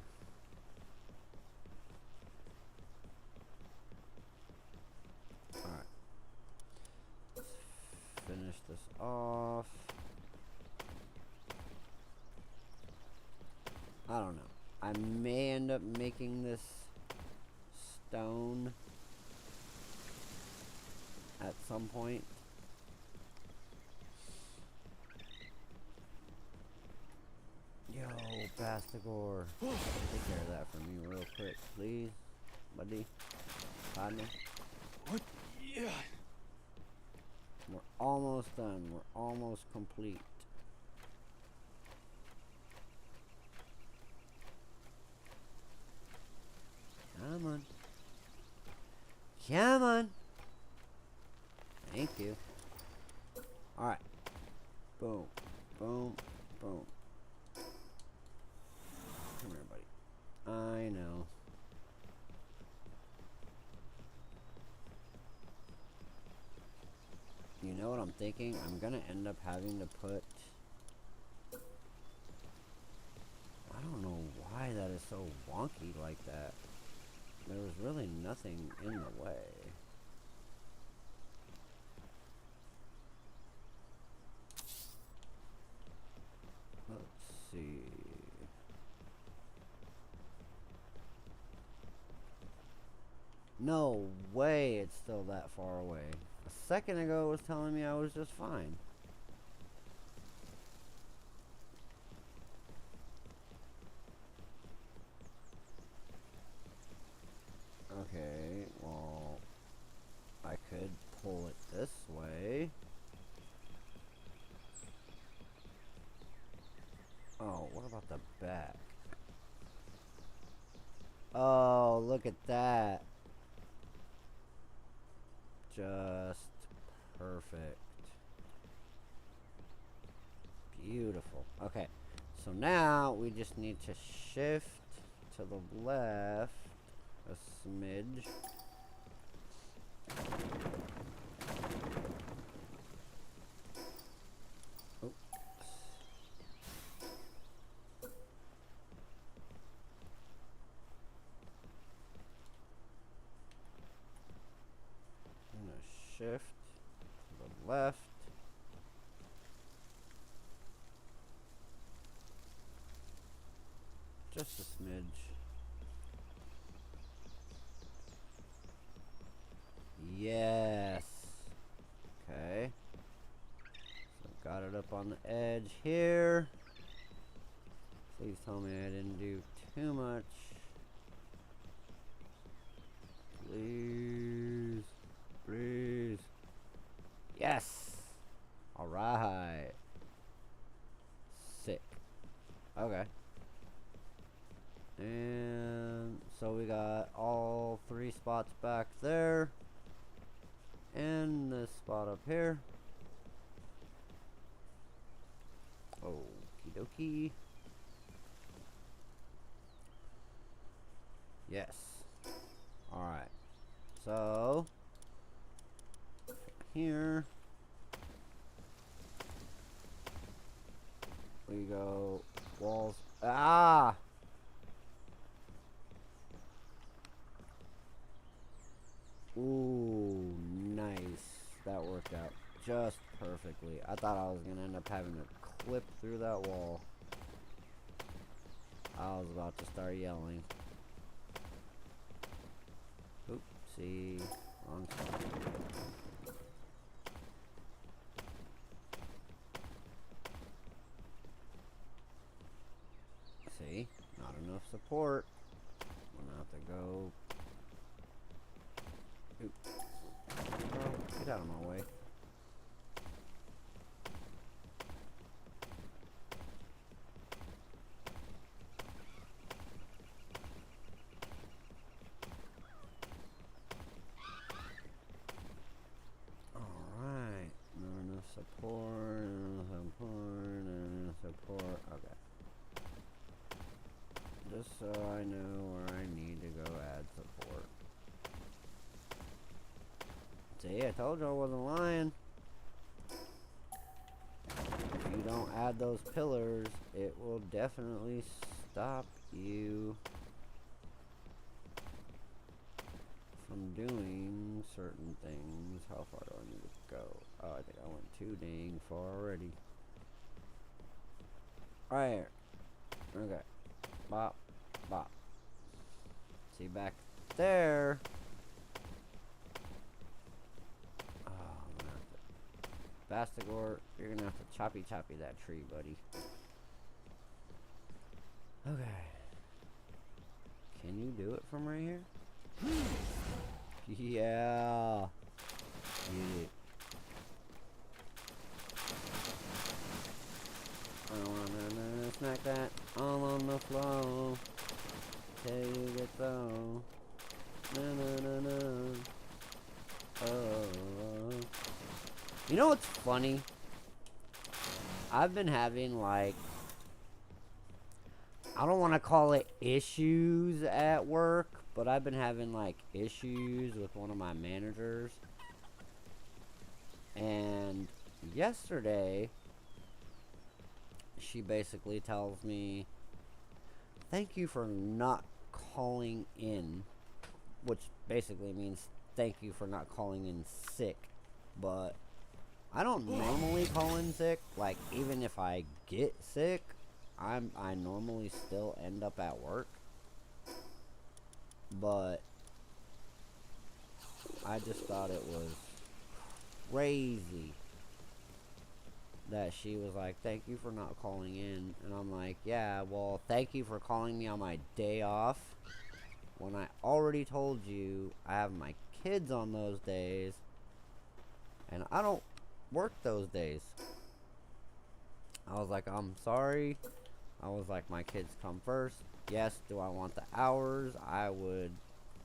Alright. Let's finish this off. I don't know. I may end up making this stone at some point. Yo, Bastagor. Take care of that for me real quick, please. Buddy. Partner. What? Yeah. We're almost done. We're almost complete. Come on. Come on. Thank you. Alright. Boom. Boom. Boom. Come here, buddy. I know. You know what I'm thinking? I'm gonna end up having to put... I don't know why that is so wonky like that. There was really nothing in the way. Let's see. No way it's still that far away. A second ago it was telling me I was just fine. Okay, well, I could pull it this way. Oh, what about the back? Oh, look at that. Just perfect. Beautiful. Okay, so now we just need to shift to the left a smidge. Oops. I'm gonna shift to the left. Just a smidge. Yes. Okay. So got it up on the edge here. Please tell me I didn't do too much. Please. Please. Yes. Alright. Sick. Okay. And so we got all 3 spots back there. And this spot up here. Okie dokie. Yes. Alright. So here we go. Walls. Ah! Ooh, nice. That worked out just perfectly. I thought I was going to end up having to clip through that wall. I was about to start yelling. Oopsie. Wrong spot. See? Not enough support. I'm going to have to go... Oop. Oh, get out of my way. Alright. Not enough support, not enough support, not enough support. Okay. Just so I know where I need to go add support. See, I told you I wasn't lying. If you don't add those pillars, it will definitely stop you from doing certain things. How far do I need to go? Oh, I think I went too dang far already. Right here. Okay. Bop. Bop. See, back there. Bastigor, you're gonna have to choppy that tree, buddy. Okay. Can you do it from right here? Yeah. Get it. I wanna smack that all on the floor till you get low. Na, na, na, na. Uh, you know what's funny? I've been having, like, I don't want to call it issues at work, but I've been having, like, issues with one of my managers. And yesterday, she basically tells me, thank you for not calling in, which basically means thank you for not calling in sick. But I don't normally call in sick. Like, even if I get sick, I normally still end up at work. But I just thought it was crazy that she was like, thank you for not calling in. And I'm like, yeah, well, thank you for calling me on my day off, when I already told you I have my kids on those days, and I don't work those days. I was like, I'm sorry. I was like, my kids come first. Yes, do I want the hours? I would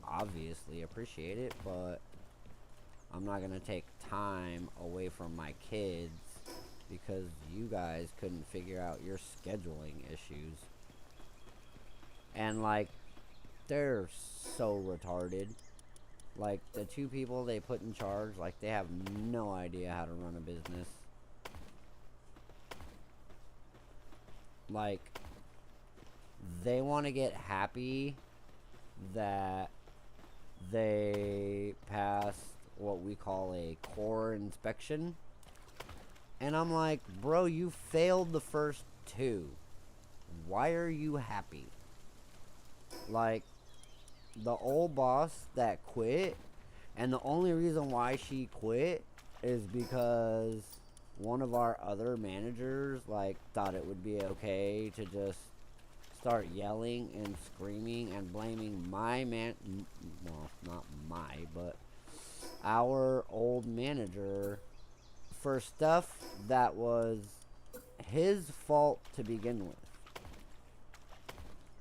obviously appreciate it, but I'm not going to take time away from my kids because you guys couldn't figure out your scheduling issues. And, like, they're so retarded. Like, the two people they put in charge, like, they have no idea how to run a business. Like, they want to get happy that they passed what we call a core inspection. And I'm like, bro, you failed the first two. Why are you happy? Like, the old boss that quit, and the only reason why she quit is because one of our other managers, like, thought it would be okay to just start yelling and screaming and blaming well, not my, but our old manager for stuff that was his fault to begin with.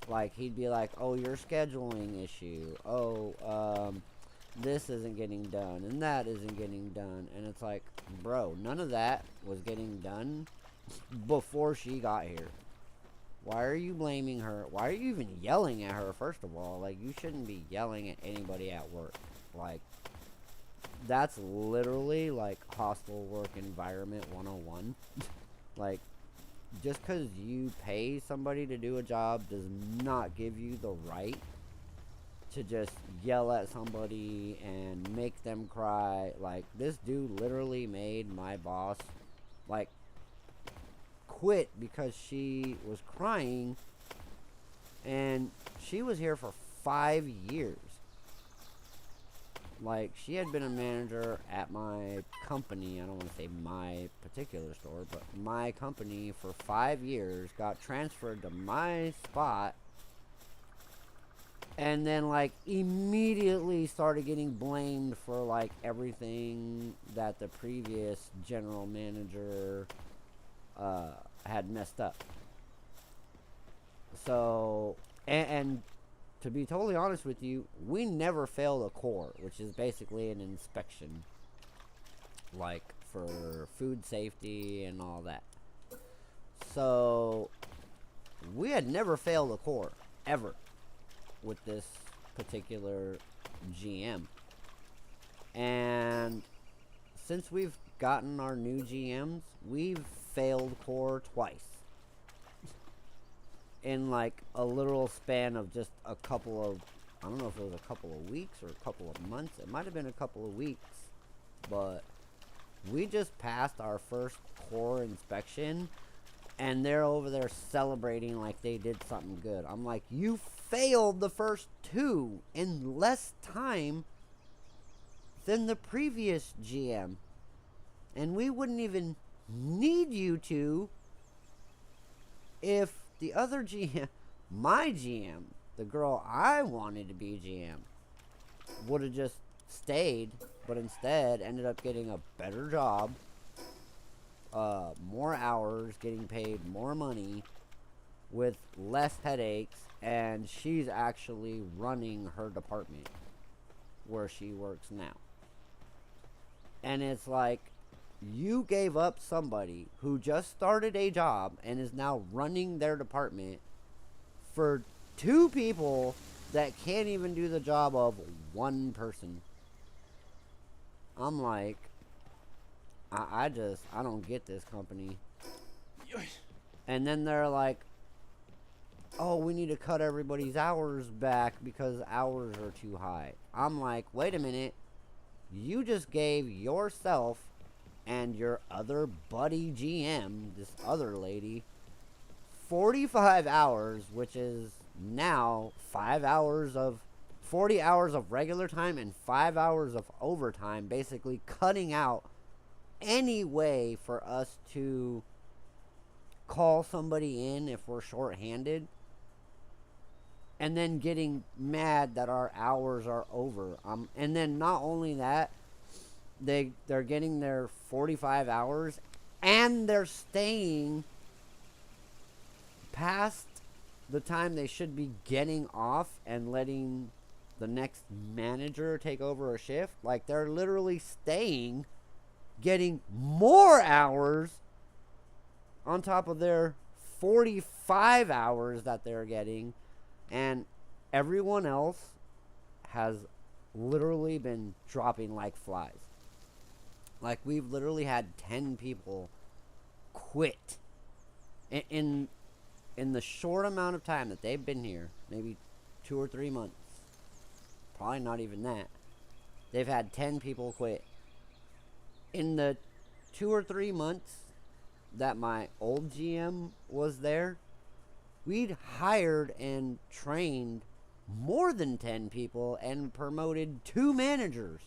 Like, he'd be like, oh, your scheduling issue. Oh, this isn't getting done, and that isn't getting done. And it's like, bro, none of that was getting done before she got here. Why are you blaming her? Why are you even yelling at her, first of all? Like, you shouldn't be yelling at anybody at work. Like, that's literally, like, hostile work environment 101. Like, just because you pay somebody to do a job does not give you the right to just yell at somebody and make them cry. Like, this dude literally made my boss, like, quit because she was crying, and she was here for 5 years. Like, she had been a manager at my company, I don't want to say my particular store, but my company for 5 years, got transferred to my spot, and then, like, immediately started getting blamed for, like, everything that the previous general manager had messed up. So, and to be totally honest with you, we never failed a core, which is basically an inspection, like, for food safety and all that. So, we had never failed a core, ever, with this particular GM. And since we've gotten our new GMs, we've failed core twice. In, like, a literal span of just a couple of, I don't know if it was a couple of weeks or a couple of months. It might have been a couple of weeks. But we just passed our first core inspection, and they're over there celebrating like they did something good. I'm like, you failed the first two in less time than the previous GM. And we wouldn't even need you to if the other GM, my GM, the girl I wanted to be GM, would have just stayed, but instead ended up getting a better job, more hours, getting paid more money, with less headaches, and she's actually running her department. where she works now. And it's like, you gave up somebody who just started a job and is now running their department for 2 people that can't even do the job of 1 person. I'm like, I don't get this company. And then they're like, oh, we need to cut everybody's hours back because hours are too high. I'm like, wait a minute. You just gave yourself and your other buddy GM, this other lady, 45 hours, which is now 5 hours of 40 hours of regular time and 5 hours of overtime, basically cutting out any way for us to call somebody in if we're shorthanded, and then getting mad that our hours are over. And then not only that, they're getting their 45 hours and they're staying past the time they should be getting off and letting the next manager take over a shift. Like, they're literally staying, getting more hours on top of their 45 hours that they're getting, and everyone else has literally been dropping like flies. Like, we've literally had 10 people quit in the short amount of time that they've been here, maybe 2 or 3 months, probably not even that. They've had 10 people quit. In the 2 or 3 months that my old GM was there, we'd hired and trained more than 10 people and promoted 2 managers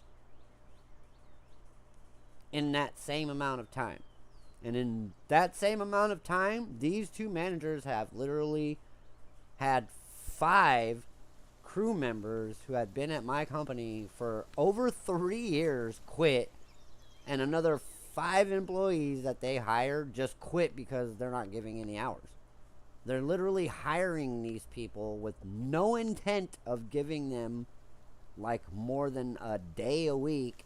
in that same amount of time. And in that same amount of time, these 2 managers have literally had 5 crew members who had been at my company for over 3 years quit, and another 5 employees that they hired just quit because they're not giving any hours. They're literally hiring these people with no intent of giving them like more than a day a week.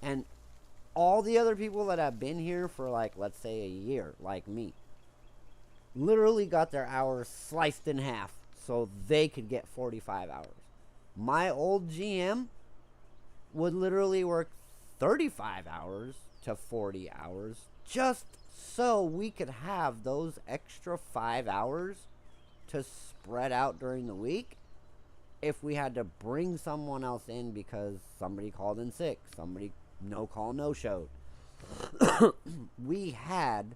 And all the other people that have been here for like, let's say a year, like me, literally got their hours sliced in half so they could get 45 hours. My old GM would literally work 35 hours to 40 hours just so we could have those extra 5 hours to spread out during the week if we had to bring someone else in because somebody called in sick, somebody no call, no showed. We had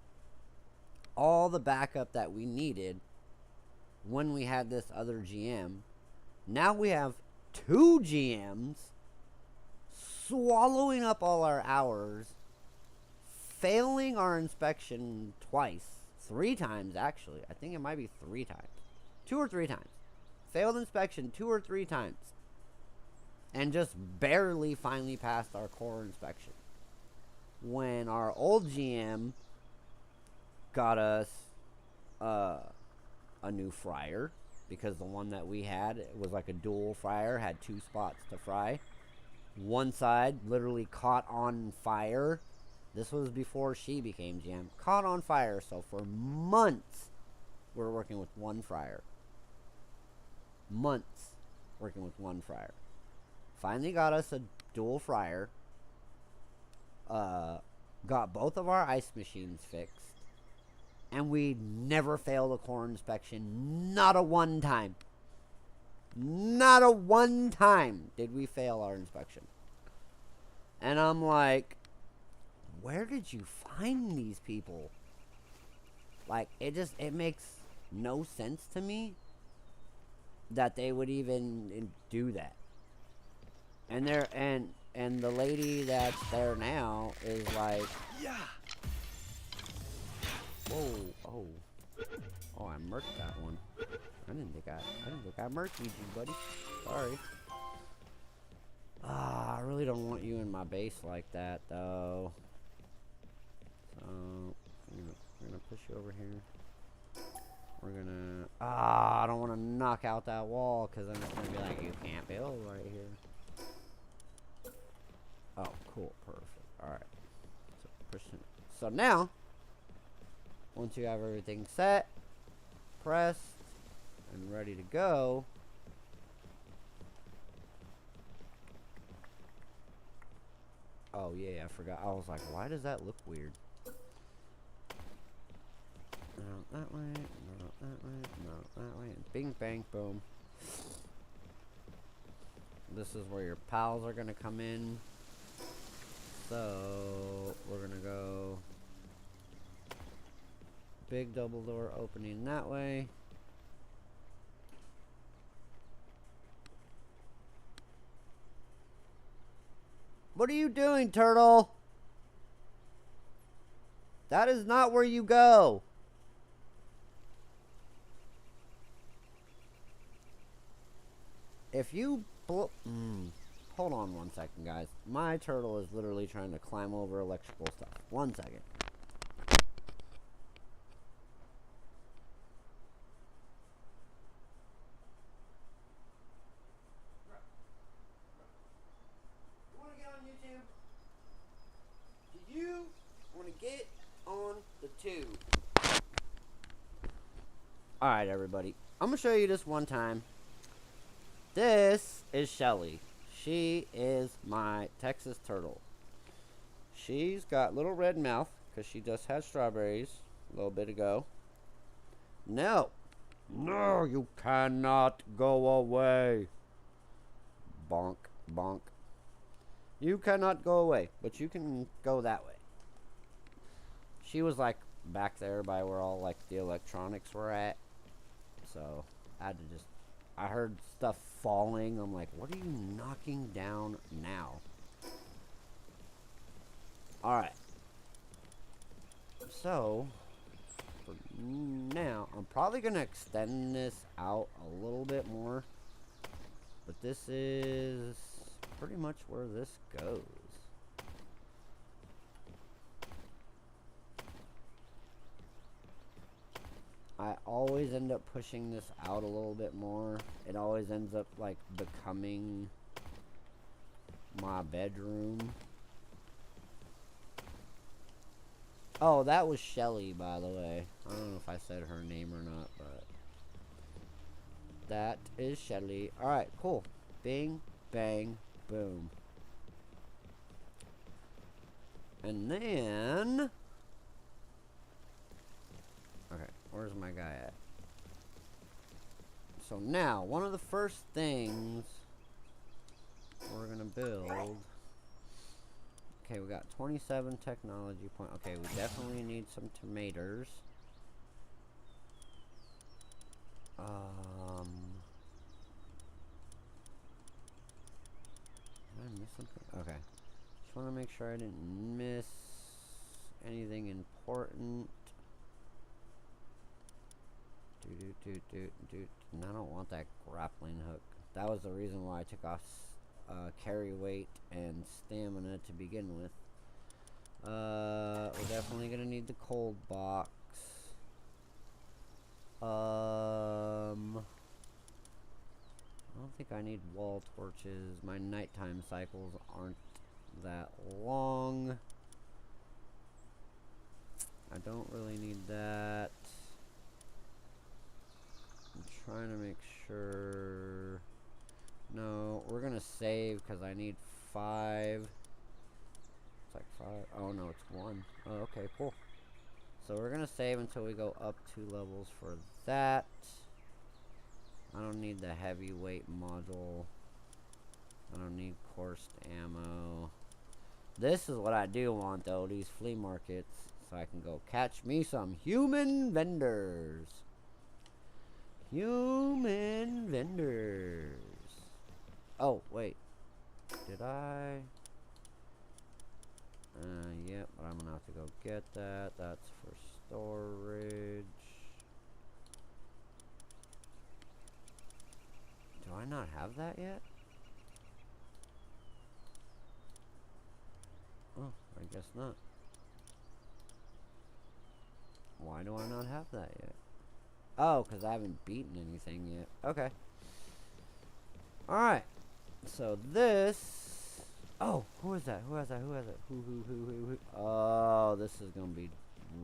all the backup that we needed when we had this other GM. Now we have 2 GMs swallowing up all our hours, failing our inspection twice, 3 times actually. I think it might be 3 times. 2 or 3 times. Failed inspection 2 or 3 times. And just barely finally passed our core inspection. When our old GM got us a new fryer, because the one that we had was like a dual fryer, had 2 spots to fry. One side literally caught on fire. This was before she became GM. Caught on fire, so for months we're working with 1 fryer. Months working with 1 fryer. Finally got us a dual fryer. Got both of our ice machines fixed. And we never failed a core inspection. Not a 1 time. Not a 1 time did we fail our inspection. And I'm like, where did you find these people? Like, it makes no sense to me that they would even do that. And the lady that's there now is like, yeah. Whoa, oh, I murked that one. I didn't think I murked you, buddy. Sorry. I really don't want you in my base like that, though. So we're gonna push you over here. We're gonna. I don't want to knock out that wall because then it's gonna be like, you can't build right here. Oh, cool. Perfect. Alright. So, pushing. So now, once you have everything set, pressed, and ready to go, oh yeah, I forgot. I was like, why does that look weird? No, that way, no, that way, no, that way. Bing, bang, boom. This is where your pals are gonna come in. So, we're gonna go big double door opening that way. What are you doing, turtle? That is not where you go. If you hold on one second, guys. My turtle is literally trying to climb over electrical stuff. 1 second. You want to get on YouTube? Do you want to get on the tube? Alright, everybody. I'm going to show you this one time. This is Shelly. She is my Texas turtle. She's got little red mouth because she just had strawberries a little bit ago. No. No, you cannot go away. Bonk, bonk. You cannot go away, but you can go that way. She was like back there by where all like the electronics were at. So I had to just, I heard stuff falling. I'm like, what are you knocking down now? Alright. So, for now, I'm probably going to extend this out a little bit more. But this is pretty much where this goes. I always end up pushing this out a little bit more. It always ends up like becoming my bedroom. Oh, that was Shelly, by the way. I don't know if I said her name or not, but that is Shelly. Alright, cool. Bing, bang, boom. And then, okay, where's my guy at? So now, one of the first things we're gonna build. Okay, we got 27 technology point. Okay, we definitely need some tomatoes. Did I miss something? Okay. Just want to make sure I didn't miss anything important. And I don't want that grappling hook. That was the reason why I took off carry weight and stamina to begin with. We're definitely gonna need the cold box. I don't think I need wall torches. My nighttime cycles aren't that long. I don't really need that. I'm trying to make sure. No, we're gonna save because I need 5. It's like 5. Oh no, it's 1. Oh, okay, cool. So we're gonna save until we go up 2 levels for that. I don't need the heavyweight module. I don't need coursed ammo. This is what I do want though, these flea markets. So I can go catch me some human vendors. Human vendors. Oh, wait. Did I? Yep, but I'm gonna have to go get that. That's for storage. Do I not have that yet? Oh, I guess not. Why do I not have that yet? Oh, because I haven't beaten anything yet. Okay. Alright. So this Oh, who is that? Who is that? Who is that? Who? Oh, this is gonna be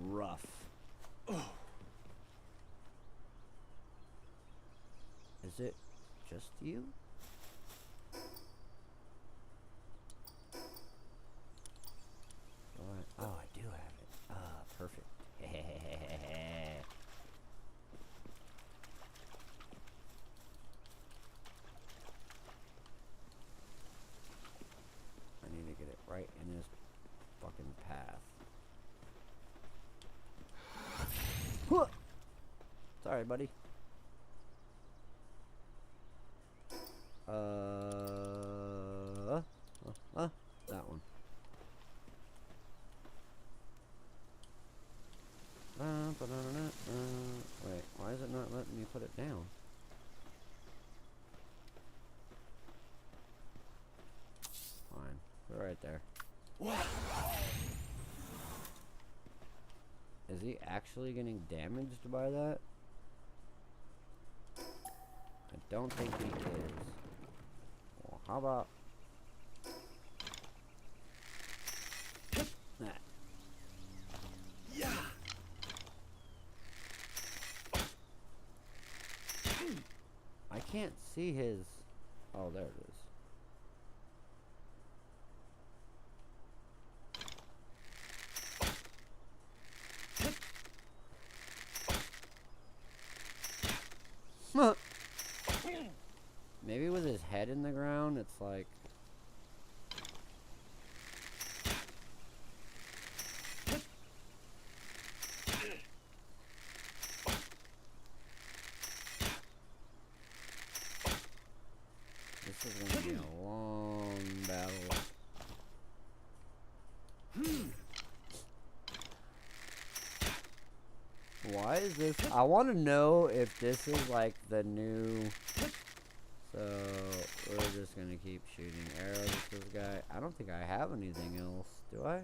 rough. Is it just you? Oh, I do have it. Ah, perfect. I need to get it right in his fucking path. Sorry, buddy. That one. Wait, why is it not letting me put it down? Fine, put it right there. Is he actually getting damaged by that? I don't think he is. Well, how about that? Yeah. I can't see his... Oh, there it is. Maybe with his head in the ground, it's like... This is gonna be a long battle. Why is this? I want to know if this is like the new... So, we're just gonna keep shooting arrows at this guy. I don't think I have anything else, do I?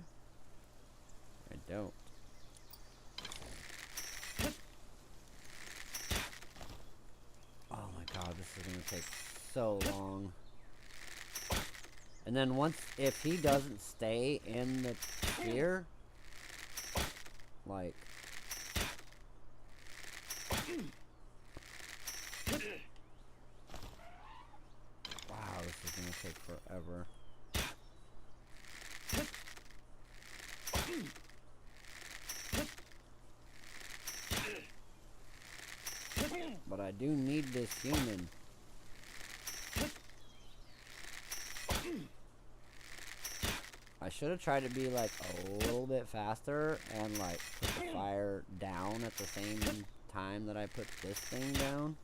I don't. Oh my god, this is gonna take so long. And then once, if he doesn't stay in the sphere, like... Wow, this is gonna take forever. But I do need this human. I should have tried to be like a little bit faster and like put the fire down at the same time that I put this thing down.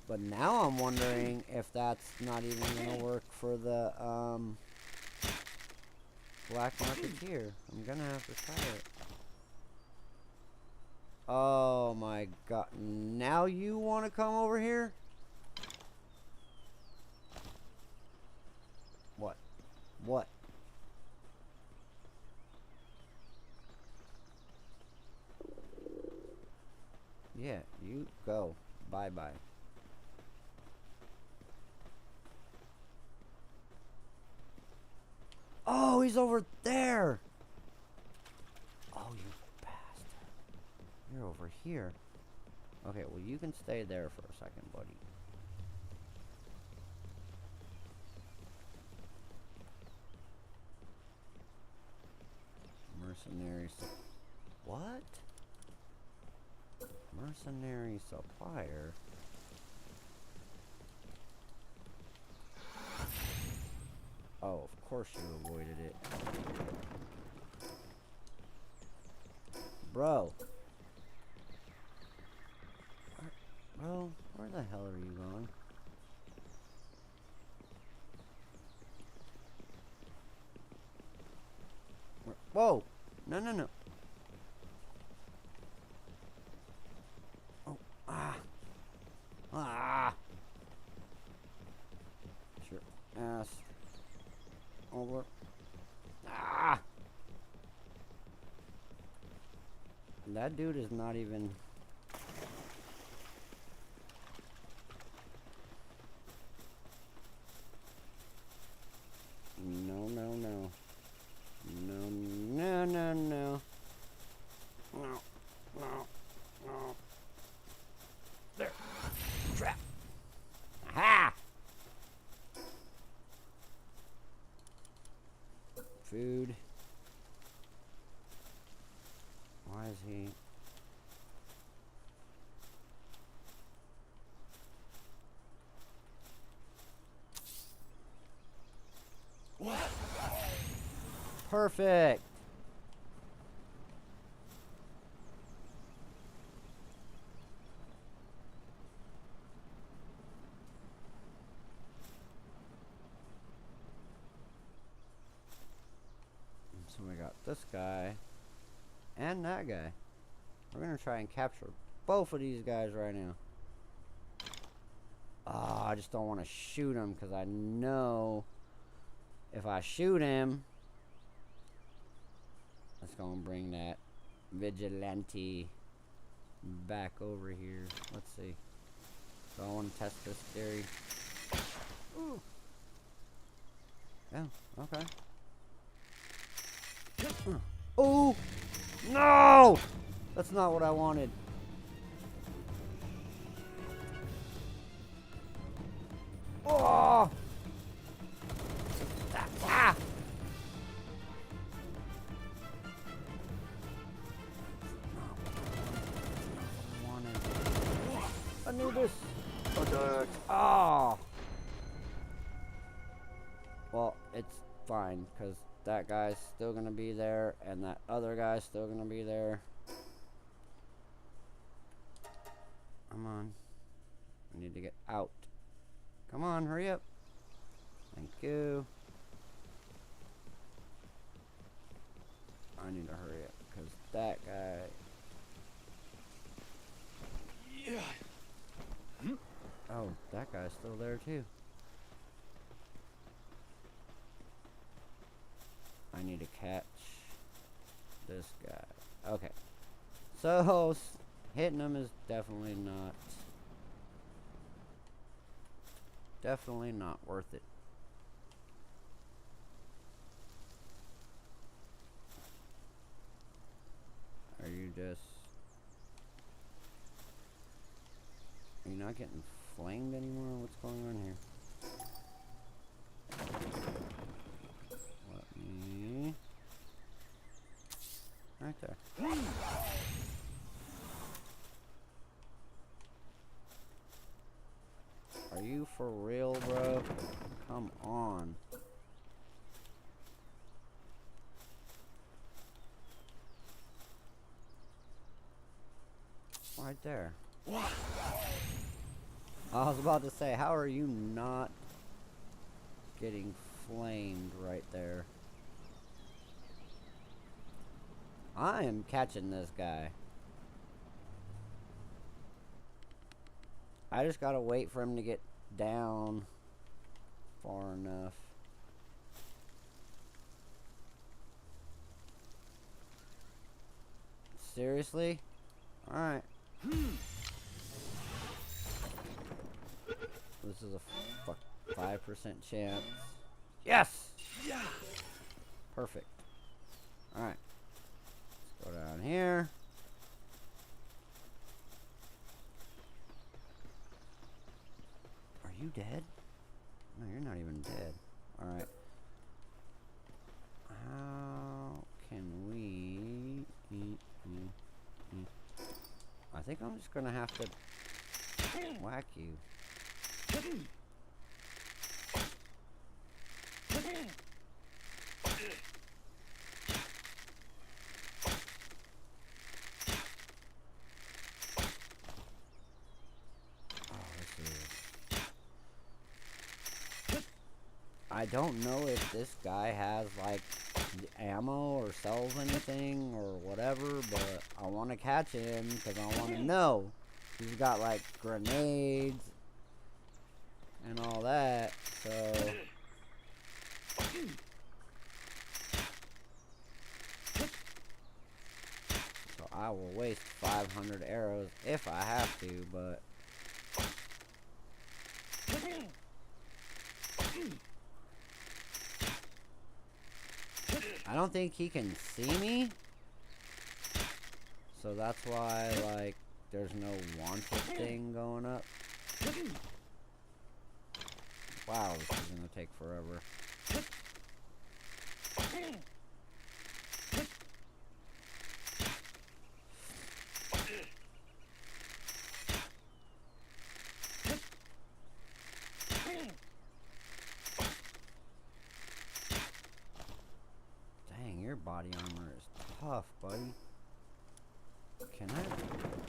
But now I'm wondering if that's not even gonna work for the Black Marketeer. I'm gonna have to try it. Oh my god. Now you want to come over here? What? What? Yeah, you go. Bye-bye. Oh, he's over there! Oh, you bastard. You're over here. Okay, well, you can stay there for a second, buddy. Mercenary what? Mercenary supplier? Oh, of course you avoided it. Bro. Bro, where the hell are you going? Whoa! No, no, no. Oh, ah. Ah. Sure. Ass. Over. Ah! That dude is not even... he? What? Perfect. So we got this guy and that guy. We're gonna try and capture both of these guys right now. Ah, I just don't want to shoot him because I know if I shoot him, that's gonna bring that vigilante back over here. Let's see. So I want to test this theory. Ooh. Yeah, okay. Oh! No! That's not what I wanted. Oh! Ah! I knew this. Oh. Well, it's fine because that guy's still gonna be there, and that other guy's still gonna be there. Come on. I need to get out. Come on, hurry up. Thank you. I need to hurry up because that guy. Yeah. Oh, that guy's still there too. I need to catch this guy. Okay. So, hitting him is definitely not worth it. Are you not getting flamed anymore? What's going on here? Let me... Right there. Are you for real, bro? Come on. Right there. What? I was about to say, how are you not getting flamed right there? I am catching this guy. I just gotta wait for him to get down far enough. Seriously? Alright. This is a 5% chance. Yes! Yeah. Perfect. Alright. Let's go down here. Are you dead? No, you're not even dead. Alright. How can we... I think I'm just gonna have to whack you. I don't know if this guy has like ammo or sells anything or whatever, but I want to catch him because I want to know. He's got like grenades and all that, so I will waste 500 arrows if I have to, but I don't think he can see me, so that's why, like, there's no wanted thing going up. Wow, this is gonna take forever. Can I?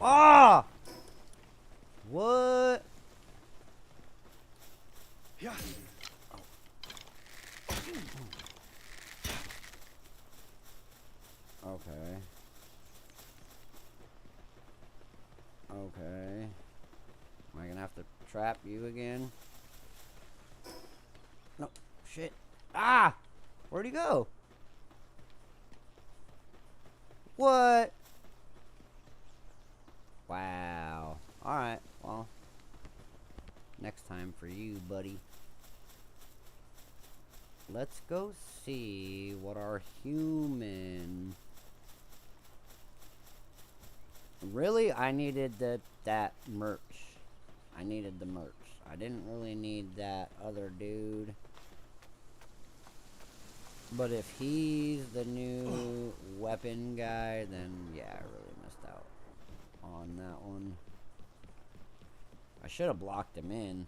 Ah! What? Yeah. Okay. Okay. Am I gonna have to trap you again? No. Shit. Ah! Where'd he go? What? Wow. Alright, well. Next time for you, buddy. Let's go see what our human... Really, I needed that merch. I needed the merch. I didn't really need that other dude. But if he's the new weapon guy, then yeah, I really missed out on that one. I should have blocked him in.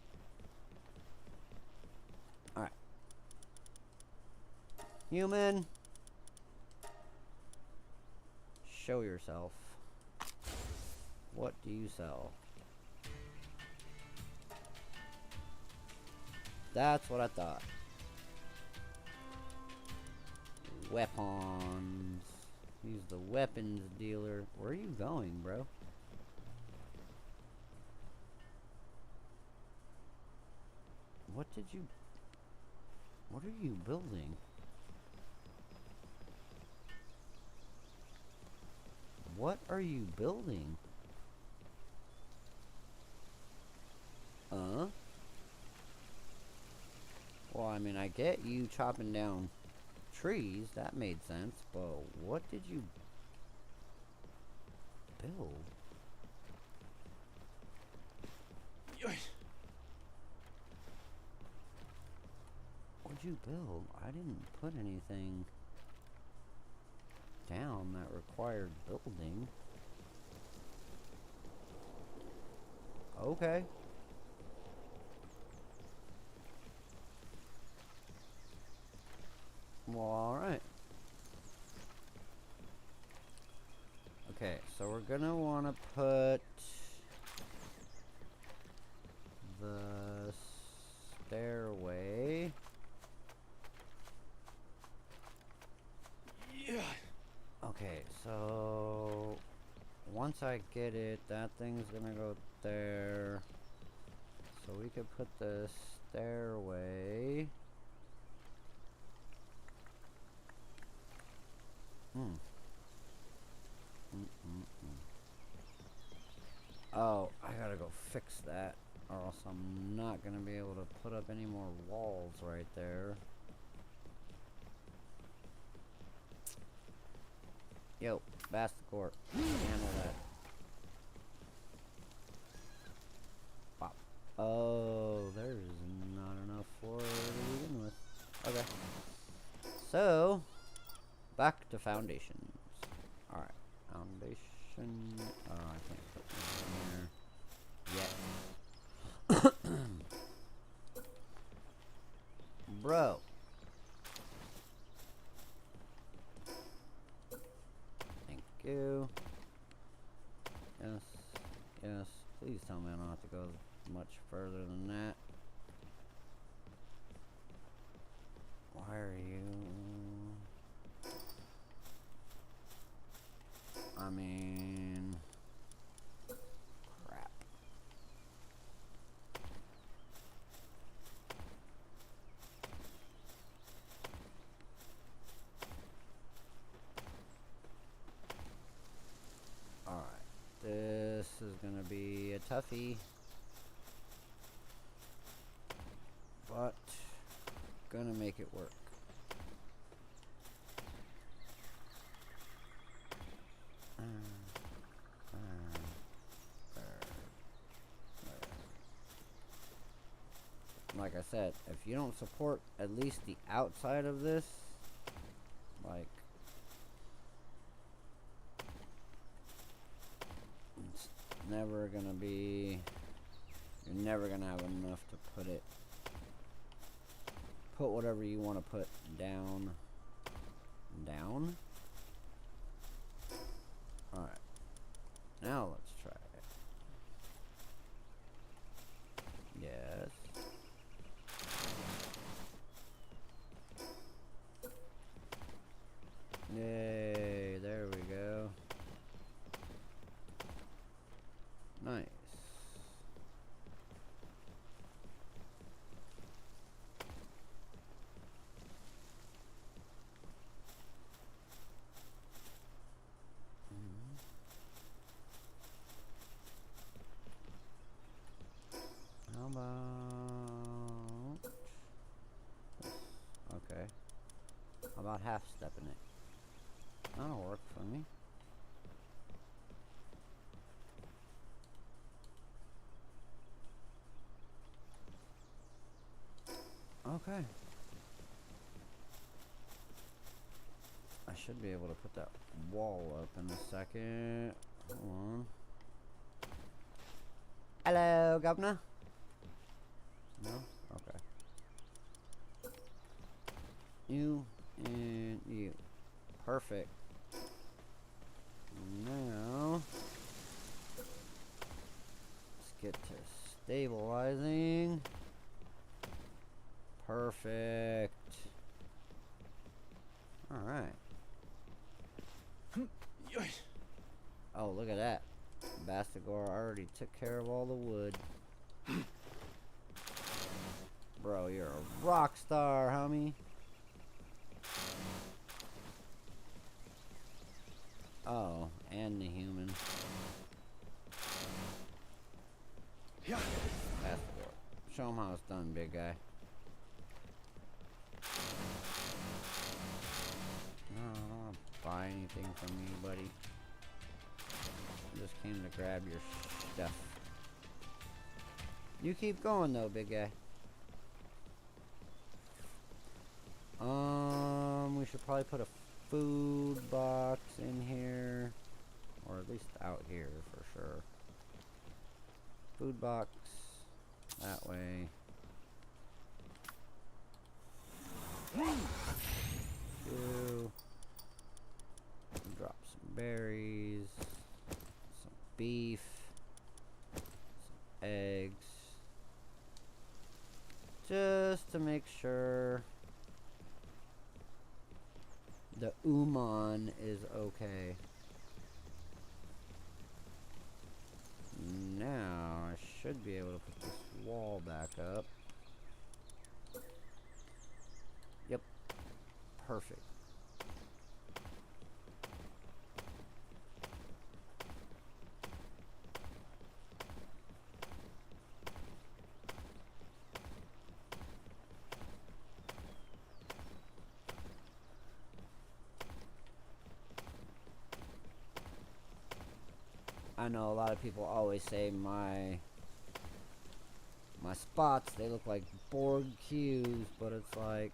Alright. Human. Show yourself. What do you sell? That's what I thought. Weapons. He's the weapons dealer. Where are you going, bro? What did you... What are you building? What are you building? Well, I mean, I get you chopping down trees. That made sense. But what did you build? What'd you build? I didn't put anything down that required building. Okay. Well, alright. Okay, so we're gonna want to put the stairway. Yeah. Okay, so once I get it, that thing's gonna go there. So we could put the stairway. Oh, I gotta go fix that, or else I'm not gonna be able to put up any more walls right there. Yo, Basticourt, handle that. Pop. Oh, there's not enough floor to begin with. Okay. So, back to foundations. Alright, foundation. Oh, I can't put this in there yet. Bro. Thank you. Yes. Yes. Please tell me I don't have to go much further than that. Why are you... I mean... Crap. Alright. This is gonna be a toughie. But... gonna make it work. Like I said, if you don't support at least the outside of this, like, it's never gonna be, you're never gonna have enough to put whatever you want to put down. Alright. Now let's try it. Yes. Yay, there we go. Nice. How about this? Okay. How about half stepping it? That'll work for me. Okay. I should be able to put that wall up in a second. Hold on. Hello, Governor. No? Okay. You and you. Perfect. Now, let's get to stabilizing. Perfect. Alright. Oh, look at that. Bastigor already took care of all the wood. Bro, you're a rock star, homie. Oh, and the human. Bastigor. Show him how it's done, big guy. No, I don't want to buy anything from you, buddy. I just came to grab your stuff. You keep going though, big guy. We should probably put a food box in here, or at least out here for sure. Food box that way. Two. Drop some berries, some beef, some eggs, just to make sure the Uman is okay. Now I should be able to put this wall back up. Yep, perfect. I know a lot of people always say my spots, they look like board cubes, but it's like,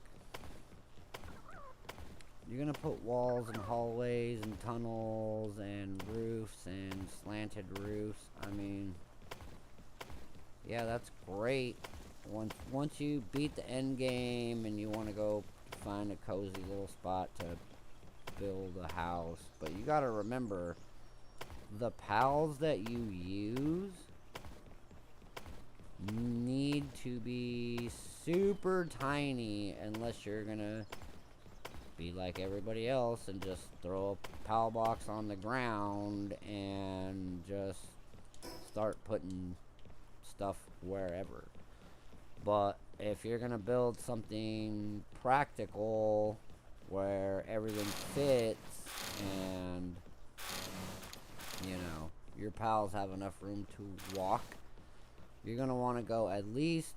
you're gonna put walls and hallways and tunnels and roofs and slanted roofs. I mean, yeah, that's great. Once you beat the end game and you want to go find a cozy little spot to build a house, but you gotta remember, the pals that you use need to be super tiny unless you're gonna be like everybody else and just throw a pal box on the ground and just start putting stuff wherever. But if you're gonna build something practical where everything fits and, you know, your pals have enough room to walk, you're gonna want to go at least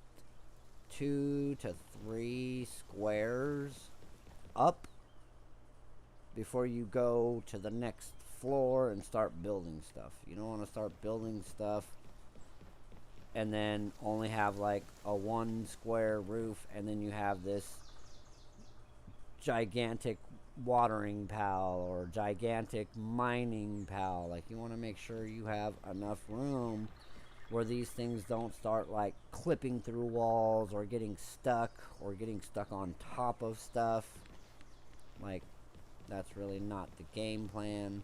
2 to 3 squares up before you go to the next floor and start building stuff. You don't want to start building stuff and then only have like a 1 square roof and then you have this gigantic watering pal or gigantic mining pal. Like, you want to make sure you have enough room where these things don't start like clipping through walls or getting stuck on top of stuff. Like, that's really not the game plan.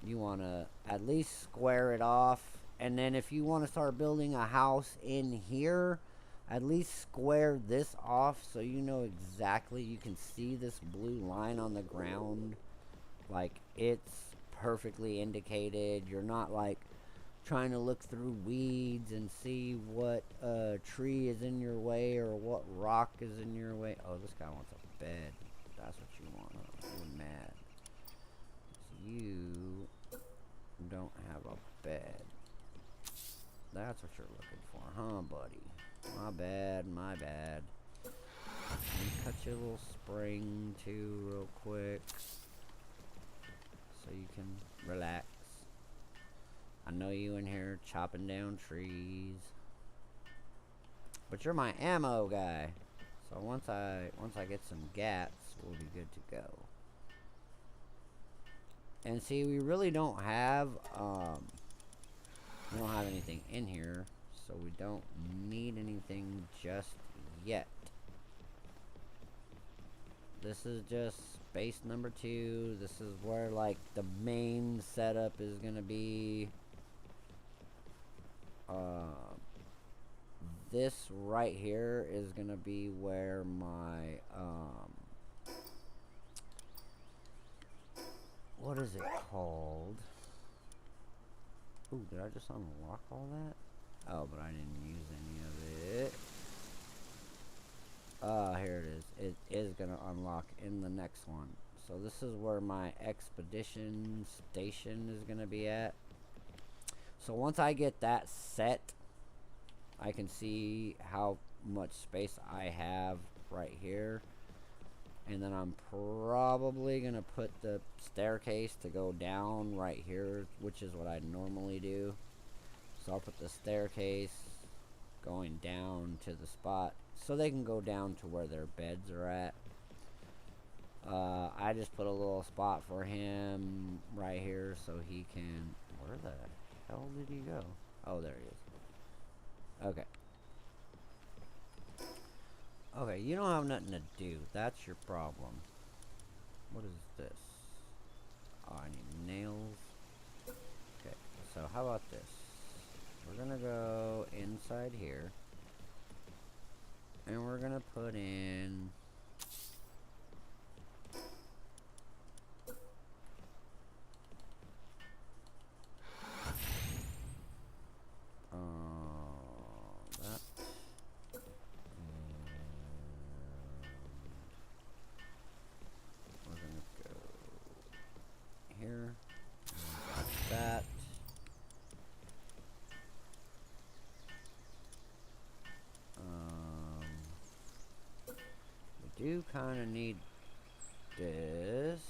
you want to at least square it off. And then if you want to start building a house in here, at least square this off so you know exactly, you can see this blue line on the ground. Like, it's perfectly indicated. You're not like trying to look through weeds and see what tree is in your way or what rock is in your way. Oh, this guy wants a bed. That's what you want. You're mad. You don't have a bed. That's what you're looking for, huh, buddy? My bad, my bad. Let me cut you a little spring, too, real quick. So you can relax. I know you in here chopping down trees. But you're my ammo guy. So once I get some gats, we'll be good to go. And see, we really don't have anything in here, so we don't need anything just yet. This is just space number 2. This is where like the main setup is gonna be. This right here is gonna be where my what is it called? Ooh, did I just unlock all that? Oh, but I didn't use any of it. Here it is. It is gonna unlock in the next one. So this is where my expedition station is gonna be at. So once I get that set, I can see how much space I have right here. And then I'm probably going to put the staircase to go down right here, which is what I normally do. So I'll put the staircase going down to the spot so they can go down to where their beds are at. I just put a little spot for him right here so he can... Where the hell did he go? Oh, there he is. Okay. Okay, you don't have nothing to do. That's your problem. What is this? Oh, I need nails. Okay, so how about this? We're gonna go inside here. And we're gonna put in... that. We're gonna go here. And that. We do kind of need this.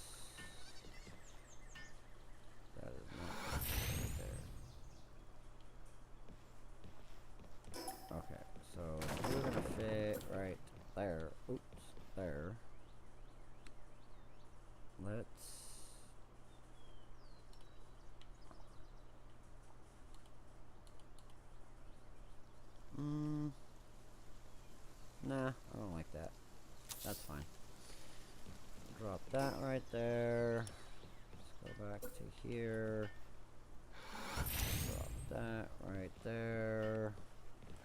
That is not right there. Okay, so we're gonna fit right there. Oops, there. Let's... Nah, I don't like that. That's fine. Drop that right there. Let's go back to here. Drop that right there.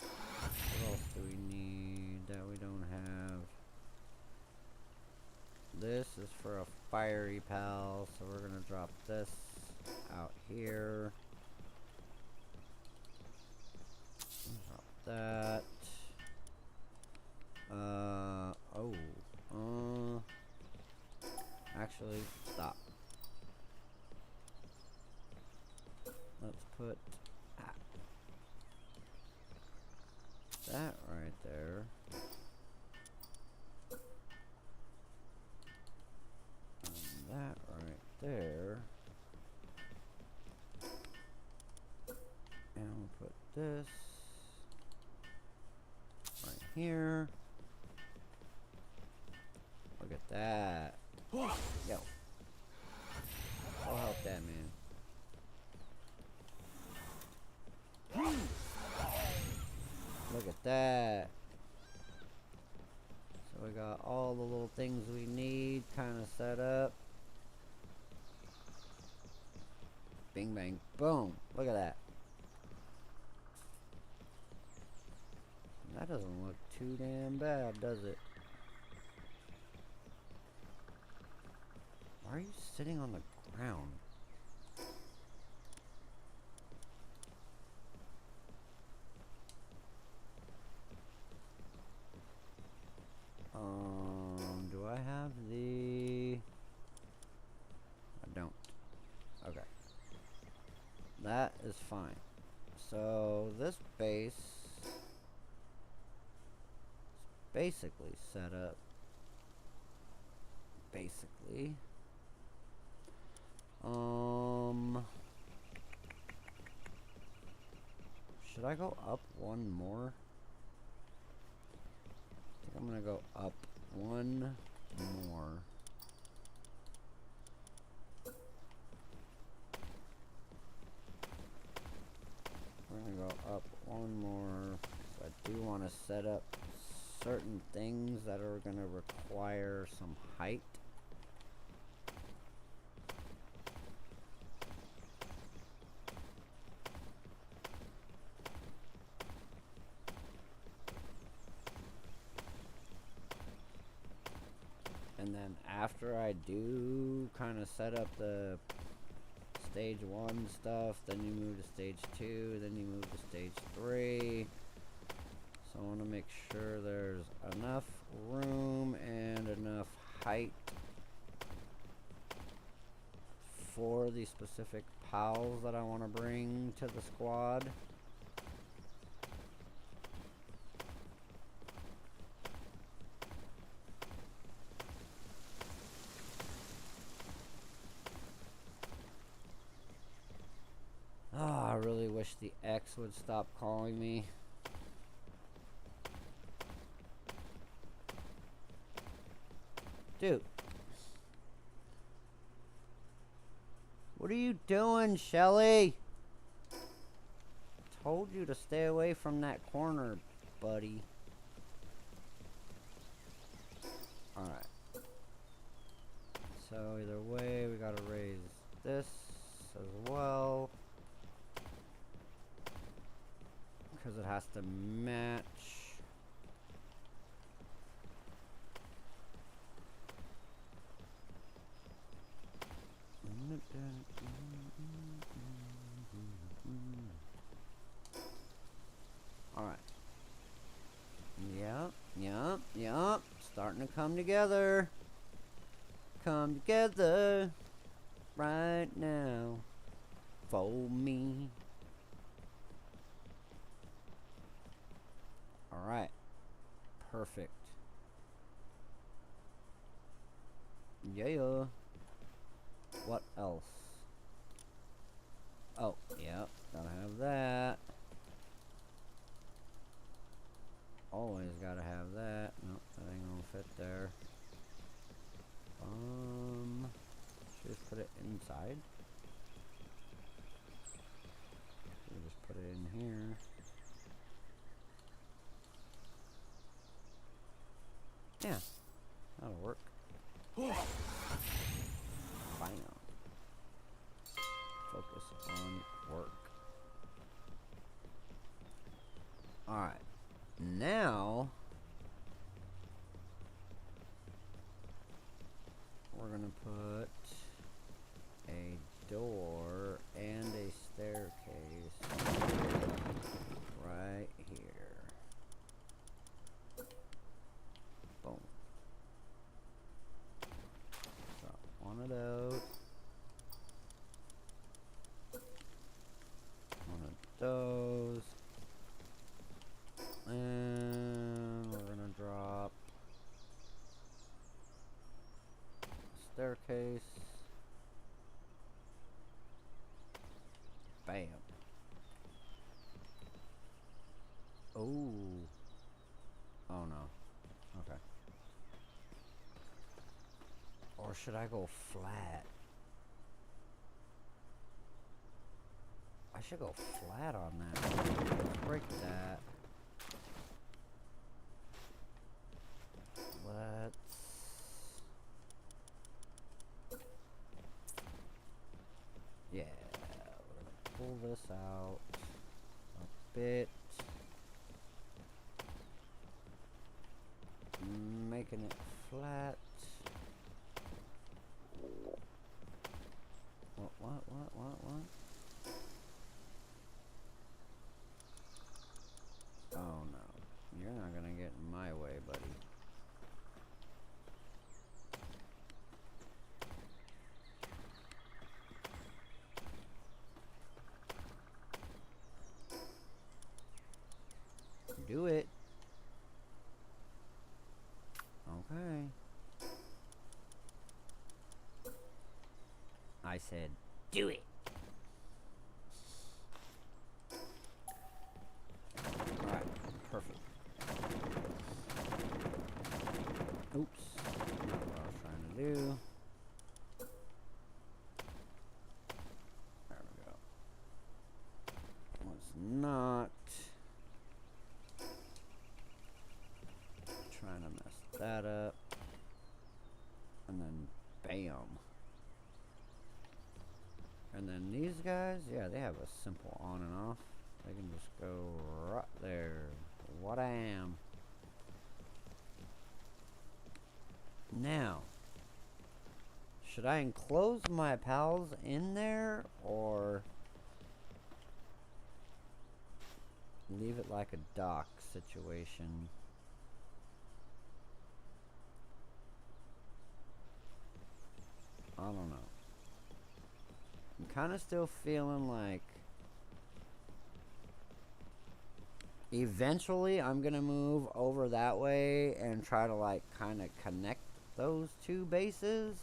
What else do we need that we don't have? This is for a fiery pal, so we're gonna drop this out here. Drop that. Actually, stop. Let's put that right there. And that right there. And we'll put this right here. Look at that. Yo. I'll help that man. Look at that. So we got all the little things we need kind of set up. Bing, bang, boom. Look at that. That doesn't look too damn bad, does it? Why are you sitting on the ground? Do I have the... I don't. Okay. That is fine. So, this base is basically set up. Basically. Should I go up one more? I think I'm gonna go up one more. We're gonna go up one more. So I do want to set up certain things that are gonna require some height. And then after I do kind of set up the stage 1 stuff, then you move to stage 2, then you move to stage 3. So I want to make sure there's enough room and enough height for the specific pals that I want to bring to the squad. I really wish the X would stop calling me. Dude. What are you doing, Shelly? Told you to stay away from that corner, buddy. Alright. So either way, we gotta raise this as well. Because it has to match. Alright. Yep. Starting to come together. Come together. Right now. For me. Alright. Perfect. Yeah. What else? Oh, yeah. Gotta have that. Always gotta have that. Nope, that ain't gonna fit there. Should just put it inside. Should just put it in here. Yeah, that'll work. Bam. Focus on work. Alright. Now we're gonna put a door and a staircase right here. Boom. So one of those. One of those. And we're gonna drop staircase. Bam. Oh. Oh no. Okay. Or should I go flat? I should go flat on that. Let's break that. Let's... Yeah. pull this out a bit. Making it flat. What? Oh no. You're not gonna get in my way, buddy. Do it. Okay. I said, do it. Alright, perfect. Oops. Not what I was trying to do. There we go. Let's not trying to mess that up. And then bam. And then these guys, yeah, they have a simple on and off. They can just go right there. What I am. Now, should I enclose my pals in there or leave it like a dock situation? I don't know. I'm kind of still feeling like eventually I'm gonna move over that way and try to like kind of connect those two bases,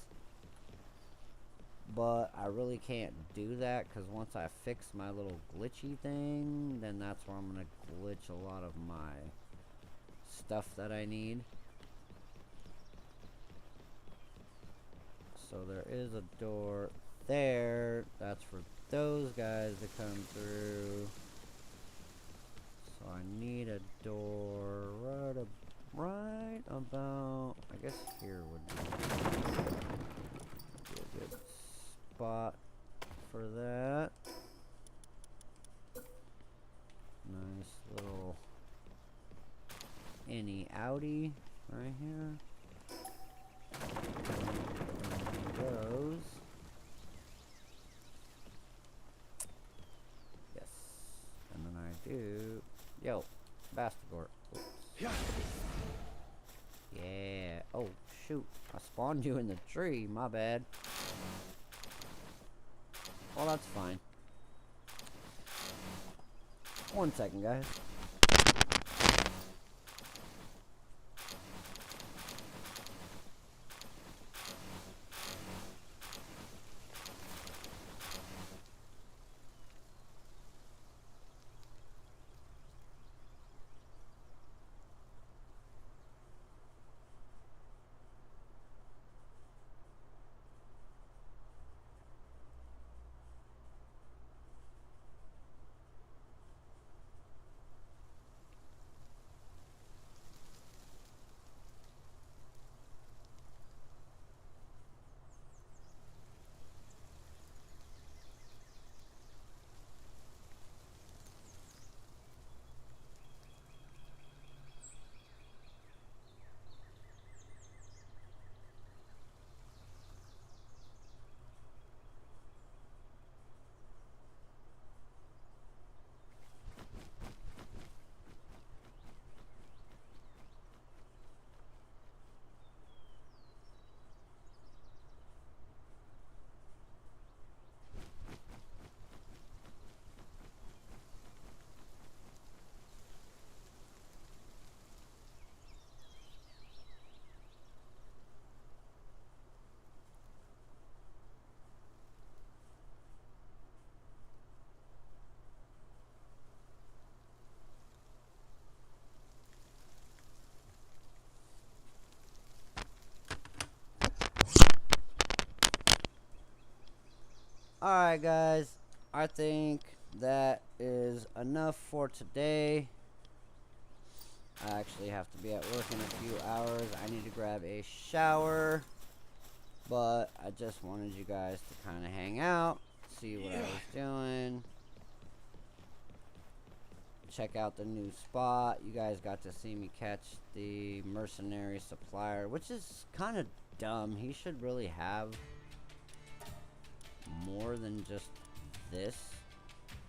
but I really can't do that because once I fix my little glitchy thing, then that's where I'm gonna glitch a lot of my stuff that I need. So there is a door there. That's for those guys to come through. So I need a door right about, I guess here would be a good spot for that. Nice little innie outie right here. Those. Yes. And then I do. Yo, Bastigor. Yeah. Oh, shoot. I spawned you in the tree. My bad. Well, that's fine. 1 second, guys. Alright, guys. I think that is enough for today. I actually have to be at work in a few hours. I need to grab a shower. But I just wanted you guys to kind of hang out, see what I was doing. check out the new spot. You guys got to see me catch the mercenary supplier, which is kind of dumb. He should really have more than just this.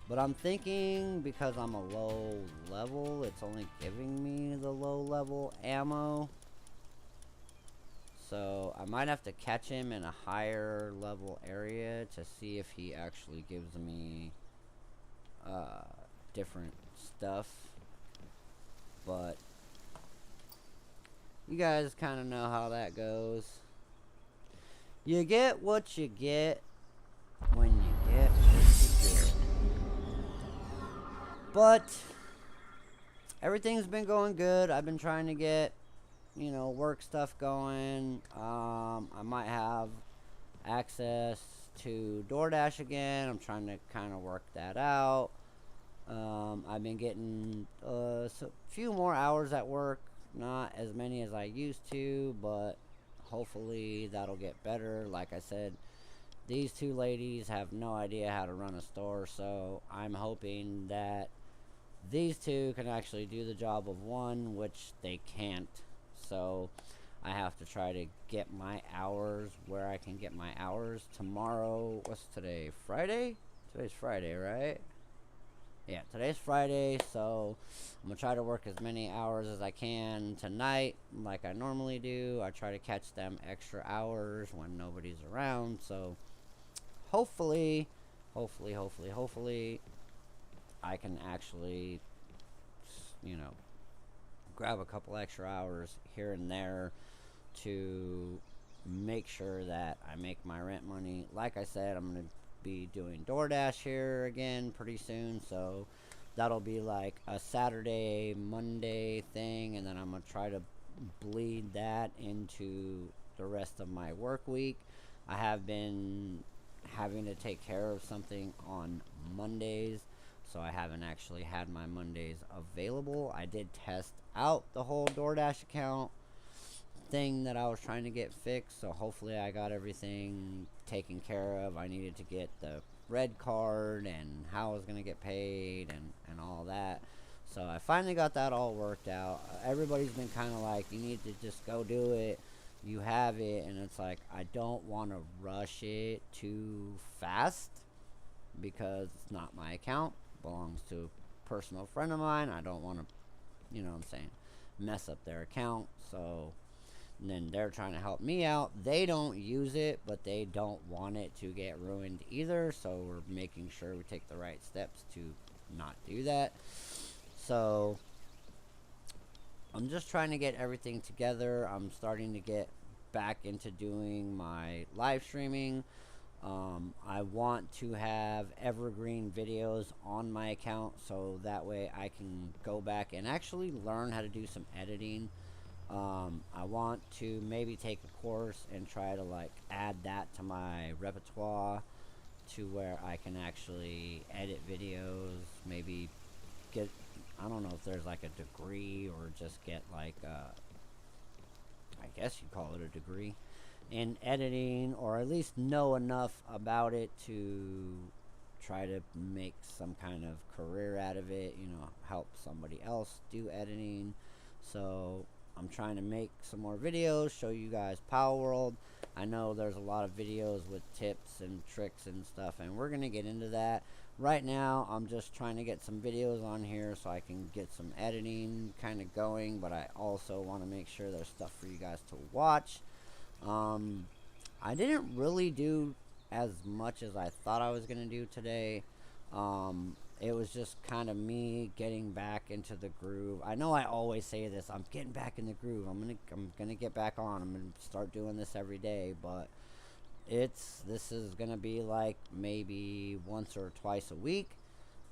But I'm thinking because I'm a low level, it's only giving me the low level ammo. So I might have to catch him in a higher level area to see if he actually gives me different stuff. But you guys kind of know how that goes. You get what you get when you get what you get. But everything's been going good. I've been trying to get, you know, work stuff going. I might have access to DoorDash again. I'm trying to kind of work that out. I've been getting a few more hours at work. Not as many as I used to, but hopefully that'll get better. Like I said, these two ladies have no idea how to run a store, so I'm hoping that these two can actually do the job of one, which they can't. So I have to try to get my hours where I can get my hours. Tomorrow, what's today? Friday? Today's Friday, right? Yeah, today's Friday, so I'm gonna try to work as many hours as I can tonight, like I normally do. I try to catch them extra hours when nobody's around, so hopefully, I can actually, you know, grab a couple extra hours here and there to make sure that I make my rent money. Like I said, I'm going to be doing DoorDash here again pretty soon, so that'll be like a Saturday, Monday thing, and then I'm going to try to bleed that into the rest of my work week. I have been having to take care of something on Mondays, so I haven't actually had my Mondays available. I did test out the whole DoorDash account thing that I was trying to get fixed, so hopefully I got everything taken care of. I needed to get the red card and how I was going to get paid and all that. So I finally got that all worked out. Everybody's been kind of like, you need to just go do it. You have it, and it's like, I don't want to rush it too fast because it's not my account. It belongs to a personal friend of mine. I don't want to, you know what I'm saying, mess up their account. So and then they're trying to help me out. They don't use it, but they don't want it to get ruined either. So we're making sure we take the right steps to not do that. So I'm just trying to get everything together. I'm starting to get back into doing my live streaming. I want to have evergreen videos on my account so that way I can go back and actually learn how to do some editing. I want to maybe take a course and try to like add that to my repertoire to where I can actually edit videos, maybe get, I don't know if there's like a degree or just get like I guess you'd call it a degree in editing, or at least know enough about it to try to make some kind of career out of it, you know, help somebody else do editing. So I'm trying to make some more videos, show you guys PalWorld. I know there's a lot of videos with tips and tricks and stuff, and we're going to get into that. Right now, I'm just trying to get some videos on here so I can get some editing kind of going, but I also want to make sure there's stuff for you guys to watch. I didn't really do as much as I thought I was going to do today. It was just kind of me getting back into the groove. I know I always say this, I'm getting back in the groove. I'm gonna get back on. I'm gonna start doing this every day, but this is gonna be like maybe once or twice a week,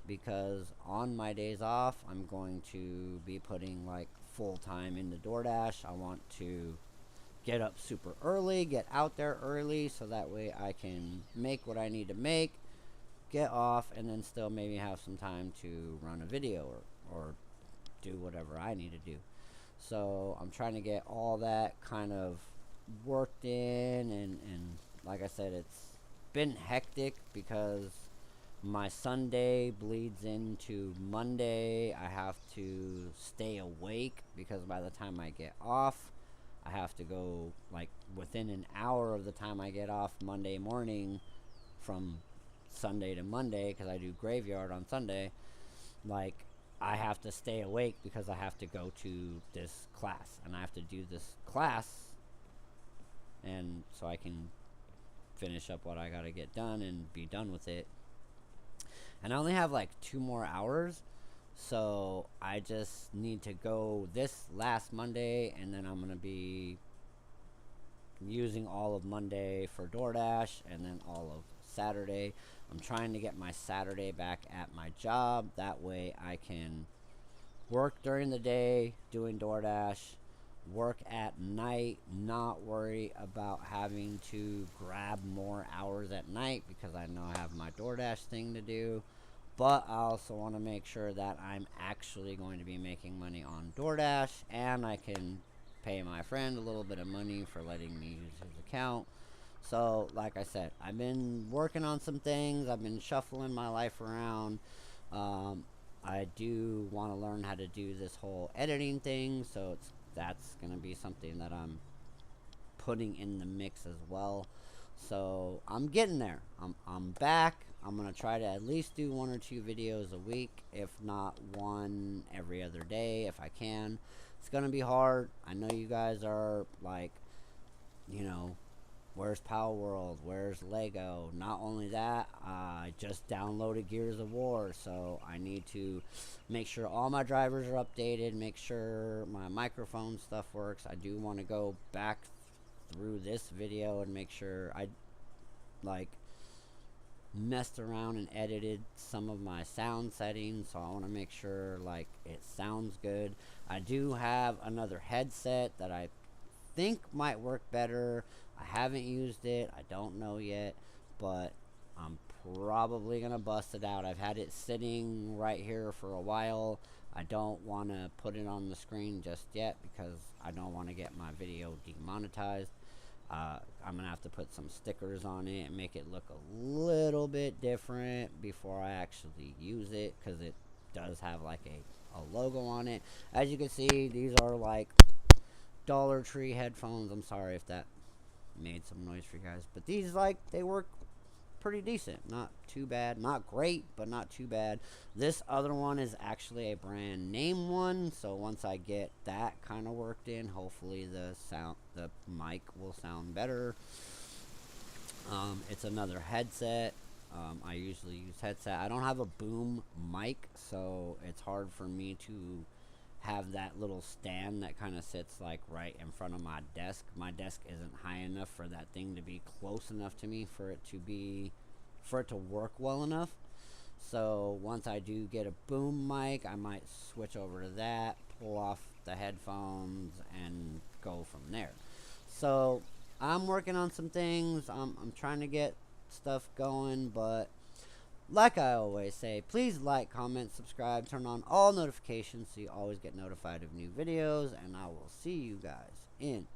because on my days off I'm going to be putting like full time into DoorDash. I want to get up super early, get out there early, so that way I can make what I need to make, get off, and then still maybe have some time to run a video or do whatever I need to do. So I'm trying to get all that kind of worked in, and like I said, it's been hectic because my Sunday bleeds into Monday. I have to stay awake because by the time I get off, I have to go like within an hour of the time I get off Monday morning from Sunday to Monday because I do graveyard on Sunday. Like, I have to stay awake because I have to go to this class and I have to do this class, and so I can finish up what I gotta get done and be done with it. And I only have like 2 more hours, so I just need to go this last Monday, and then I'm gonna be using all of Monday for DoorDash, and then all of Saturday. I'm trying to get my Saturday back at my job. That way I can work during the day doing DoorDash, work at night, not worry about having to grab more hours at night because I know I have my DoorDash thing to do. But I also want to make sure that I'm actually going to be making money on DoorDash, and I can pay my friend a little bit of money for letting me use his account. So, like I said, I've been working on some things. I've been shuffling my life around. I do want to learn how to do this whole editing thing, so that's going to be something that I'm putting in the mix as well. So I'm getting there. I'm back. I'm going to try to at least do 1 or 2 videos a week, if not one every other day if I can. It's going to be hard. I know you guys are like, you know, where's PalWorld? Where's Lego? Not only that, I just downloaded Gears of War, so I need to make sure all my drivers are updated, make sure my microphone stuff works. I do want to go back through this video and make sure I like messed around and edited some of my sound settings, so I want to make sure like it sounds good. I do have another headset that I think might work better. I haven't used it. I don't know yet, but I'm probably gonna bust it out. I've had it sitting right here for a while. I don't want to put it on the screen just yet because I don't want to get my video demonetized. I'm gonna have to put some stickers on it and make it look a little bit different before I actually use it, because it does have like a logo on it. As you can see, these are like Dollar Tree headphones. I'm sorry if that made some noise for you guys, but these, like, they work pretty decent. Not too bad. Not great, but not too bad. This other one is actually a brand name one, so once I get that kind of worked in, hopefully the mic will sound better. It's another headset. I usually use headset. I don't have a boom mic, so it's hard for me to have that little stand that kind of sits like right in front of my desk. My desk isn't high enough for that thing to be close enough to me for it to work well enough. So once I do get a boom mic, I might switch over to that, pull off the headphones, and go from there. So I'm working on some things. I'm trying to get stuff going, but like I always say, please like, comment, subscribe, turn on all notifications so you always get notified of new videos, and I will see you guys in